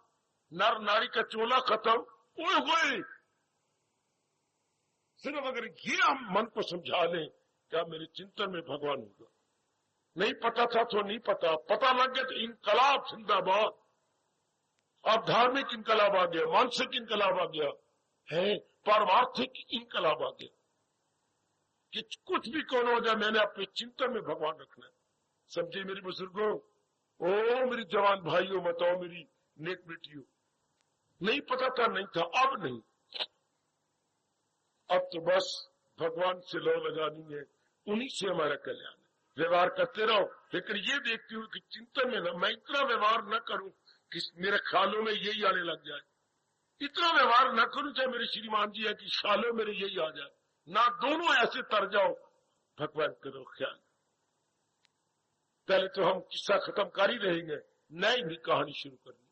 नर नारी का चोला खत्म, ओए होए। सिर्फ अगर ये हम मन को समझा लें, क्या मेरे चिंतन में भगवान होगा। नहीं पता था तो नहीं पता, पता लग गया तो इनकलाब जिंदाबाद। अब धार्मिक इनकलाब आ गया, मानसिक इनकलाब आ गया है, पारमार्थिक इनकलाब आ गया कि कुछ भी कौन हो जाए, मैंने अपने चिंतन में भगवान रखना है। समझे मेरे बुजुर्गों, ओ मेरी जवान भाइयों, बताओ मेरी नेक बेटियों, नहीं पता था नहीं था, अब नहीं, अब तो बस भगवान से लौ लगानी है, उन्हीं से हमारा कल्याण है। व्यवहार करते रहो, लेकिन ये देखती हूँ कि चिंतन में ना मैं इतना व्यवहार न करूं कि मेरे ख्यालों में यही आने लग जाए, इतना व्यवहार न करूं चाहे मेरे श्रीमान जी है कि ख्यालों मेरे यही आ जाए, ना दोनों ऐसे तर जाओ। भगवान करो ख्याल। पहले तो हम किस्सा खत्म कर ही रहेंगे, नई कहानी शुरू करनी।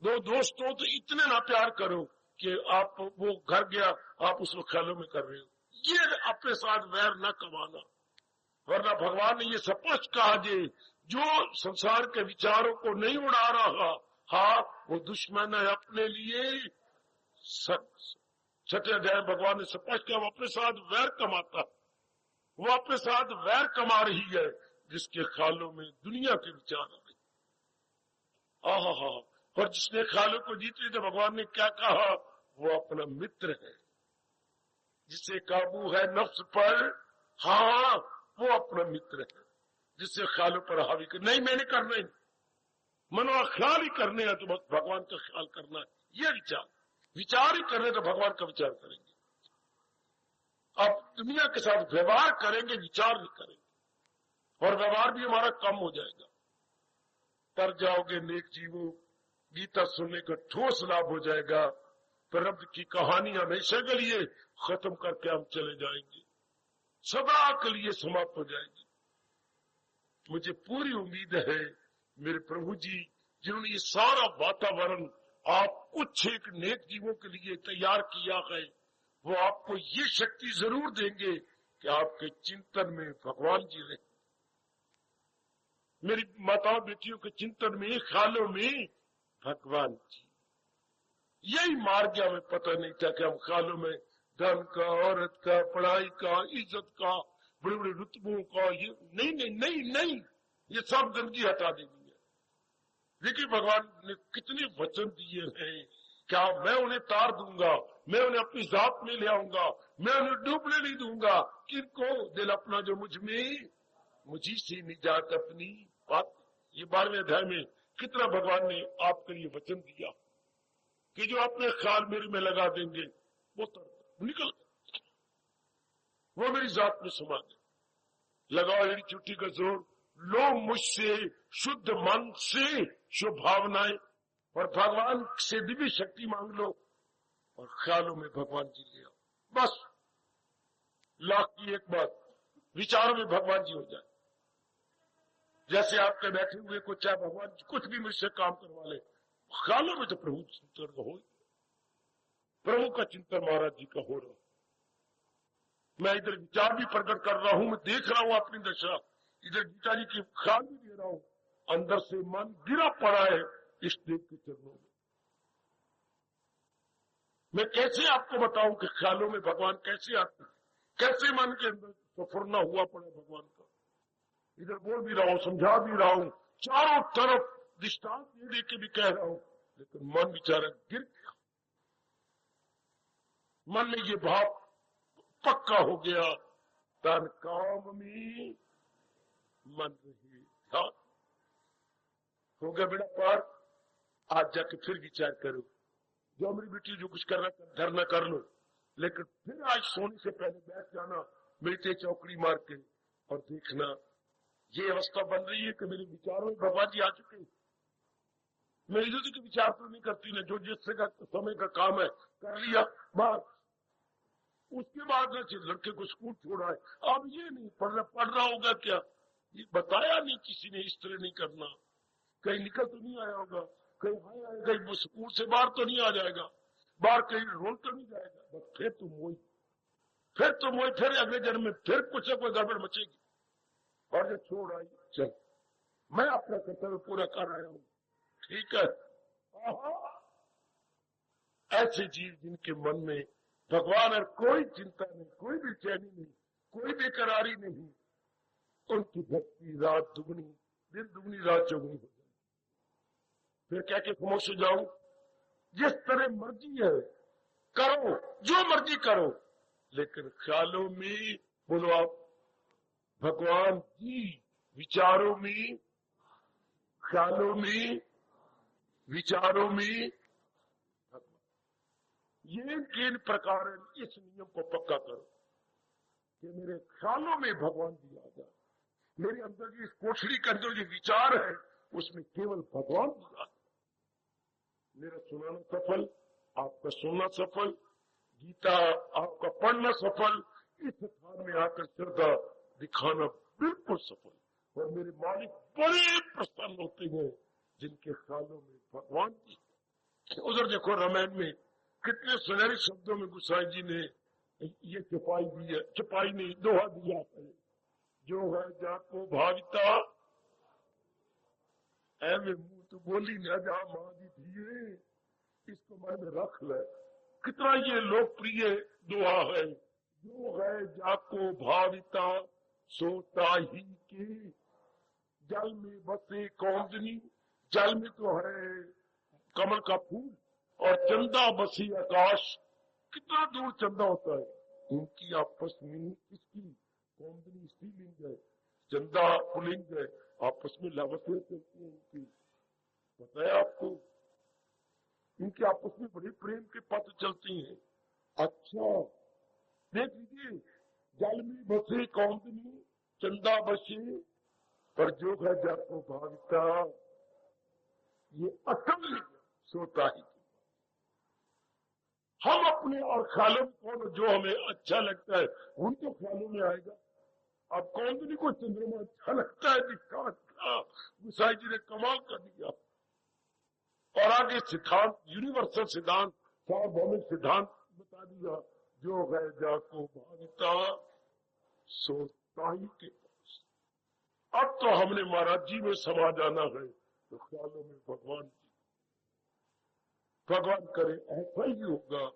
दो दोस्तों तो इतने ना प्यार करो कि आप वो घर गया, आप उसको ख्यालों में कर रहे हो, ये अपने साथ वैर न कमाना। वरना भगवान ने ये स्पष्ट कहा जो संसार के विचारों को नहीं उड़ा रहा, हाँ वो दुश्मन है अपने लिए। छठे अध्याय भगवान ने स्पष्ट किया, वो अपने साथ वैर कमाता, वो अपने साथ वैर कमा रही है जिसके ख्यालों में दुनिया के विचार आ रहे। आहा, और जिसने ख्यालों को जीत लिया, तो भगवान ने क्या कहा, वो अपना मित्र है, जिसे काबू है नफ्स पर, हाँ वो अपना मित्र है, जिससे ख्यालों पर हावी कर। नहीं मैंने करना ही, मनो ख्याल ही करने हैं तो बस भगवान का ख्याल करना है, ये विचार ही करने तो भगवान का विचार करेंगे। अब दुनिया के साथ व्यवहार करेंगे, विचार नहीं करेंगे, और व्यवहार भी हमारा कम हो जाएगा। तर जाओगे नेक जीवो, गीता सुनने का ठोस लाभ हो जाएगा। प्रभु की कहानी हमेशा के लिए खत्म करके हम चले जाएंगे, सदा के लिए समाप्त हो जाएगी। मुझे पूरी उम्मीद है मेरे प्रभु जी जिन्होंने ये सारा वातावरण आप कुछ एक नेक जीवों के लिए तैयार किया है, वो आपको ये शक्ति जरूर देंगे कि आपके चिंतन में भगवान जी रहे। मेरी माताओं बेटियों के चिंतन में, ख्यालों में भगवान जी, यही मार्ग हमें पता नहीं था कि हम ख्यालों में धन का, औरत का, पढ़ाई का, इज्जत का, बड़े बड़े रुतबों का, ये नहीं नहीं नहीं नहीं, ये सब गंदगी हटा देनी है। देखिए भगवान ने कितने वचन दिए हैं, क्या मैं उन्हें तार दूंगा, मैं उन्हें अपनी जात में ले आऊंगा, मैं उन्हें डूबने नहीं दूंगा। किनको? दिल अपना जो मुझ में, मुझी से निजात अपनी बात। ये 12वें अध्याय में कितना भगवान ने आपके लिए वचन दिया कि जो अपने ख्याल मेरे में लगा देंगे वो तो निकल, वो मेरी जात में समा दे। लगाओ एड़ी चुट्टी का जोर, लो मुझसे शुद्ध मन से शुभ भावनाएं, और भगवान से दिव्य शक्ति मांग लो, और ख्यालों में भगवान जी ले आओ। बस लाख की एक बात, विचारों में भगवान जी हो जाए। जैसे आपके बैठे हुए को चाहे भगवान कुछ भी मुझसे काम करवा ले, ख्यालों में तो प्रभु चिंतन हो, प्रभु का चिंतन महाराज जी का हो रहा। मैं इधर विचार भी प्रकट कर रहा हूं, मैं देख रहा हूं अपनी दशा, इधर गीता जी की ख्याल भी दे रहा हूं। अंदर से मन गिरा पड़ा है इस देव के चरणों में। मैं कैसे आपको बताऊं कि ख्यालों में भगवान कैसे आते हैं, कैसे मन के अंदर सफरना हुआ पड़ा भगवान का। इधर बोल भी रहा हूं, समझा भी रहा हूं, चारों तरफ दृष्टांत दे के भी कह रहा हूं, लेकिन मन बेचारा गिर गया। मन में ये भाव पक्का हो गया, तन काम में मन रही ध्यान। हो गया बेटा पार, आज जाके फिर विचार करो, जो मेरी बेटी जो कुछ करना धरना कर लो, लेकिन फिर आज सोने से पहले बैठ जाना, मेरी चौकड़ी मार के, और देखना ये अवस्था बन रही है कि मेरे विचारों में भगवान जी आ चुके हैं। मैं इधर के विचार तो नहीं करती ना, जो जिससे का समय का काम है कर लिया बात। उसके बाद न लड़के को स्कूल छोड़ा है, अब ये नहीं पढ़ रहा होगा क्या, ये बताया नहीं किसी ने, इस तरह नहीं करना। कहीं निकल तो नहीं आया होगा, कहीं आया, कहीं स्कूल से बाहर तो नहीं आ जाएगा, बाहर कहीं रोल तो नहीं जाएगा। बस फिर तुम वही, फिर अगले जन्म में फिर कुछ न कोई गड़बड़ मचेगी। और जो छोड़ आई, चल मैं अपना कर्तव्य पूरा कर रहा हूं, ठीक है। ऐसे जीव जिनके मन में भगवान और कोई चिंता नहीं, कोई बेचैनी नहीं, कोई बेकरारी नहीं, उनकी भक्ति रात दुगनी, दिन दुगनी रात चौगुनी हो जाए। फिर क्या के खामोश हो जाऊं, जिस तरह मर्जी है करो, जो मर्जी करो, लेकिन ख्यालों में बोलो आप भगवान जी, विचारों में, ख्यालों में, विचारों में भगवान। ये किन प्रकार इस नियम को पक्का करो कि मेरे ख्यालों में भगवान जी आ जाए, मेरे अंदर की इस कोठरी के अंदर जो विचार है उसमें केवल भगवान जी आ जाए। मेरा सुनाना सफल, आपका सुनना सफल, गीता आपका पढ़ना सफल, इस स्थान में आकर श्रद्धा दिखाना बिल्कुल सफल। और मेरे मालिक बड़े प्रसन्न होते हैं जिनके ख्यालों में भगवान जी। उधर देखो रामायण में कितने सुनहरे शब्दों में गोसाई जी ने ये चपाई दी है, चपाई नहीं दोहा दिया है, जो है जाको भाविता ऐवे मुंह तो बोली न जा मादी दिए, इसको मैंने रख ले। कितना ये लोकप्रिय दोहा है, जो है जाको भाविता सोता ही के, जल में बसे कौंदनी, जल में तो है कमल का फूल, और चंदा बसी आकाश। कितना दूर चंदा होता है, इनकी आपस में किसकी, कौंदनी स्त्रीलिंग है, चंदा पुलिंग है, आपस में लावतें चलती है इनकी, पता है आपको, इनके आपस में बड़े प्रेम के पत्र चलती हैं। अच्छा देख लीजिए, जल में बसे कौंदनी, चंदा बसे, पर जो है जाको भाविता, ये असल सोता ही। हम अपने और ख्यालों में कौन, जो हमें अच्छा लगता है उन तो ख्यालों में आएगा। अब कौंदनी को चंद्रमा अच्छा लगता है, गोसाई जी ने कमाल कर दिया। और आगे सिद्धांत, यूनिवर्सल सिद्धांत, सार्वभौमिक सिद्धांत बता दिया, जो है जाको भाविता सोता ही के पास। अब तो हमने महाराज जी में समा जाना है, तो ख्यालों में भगवान जी, भगवान करे ऐसा ही होगा।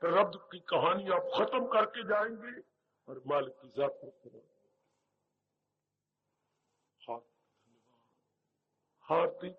तो रब की कहानी आप खत्म करके जाएंगे और मालिक की जात को करेंगे। हार्दिक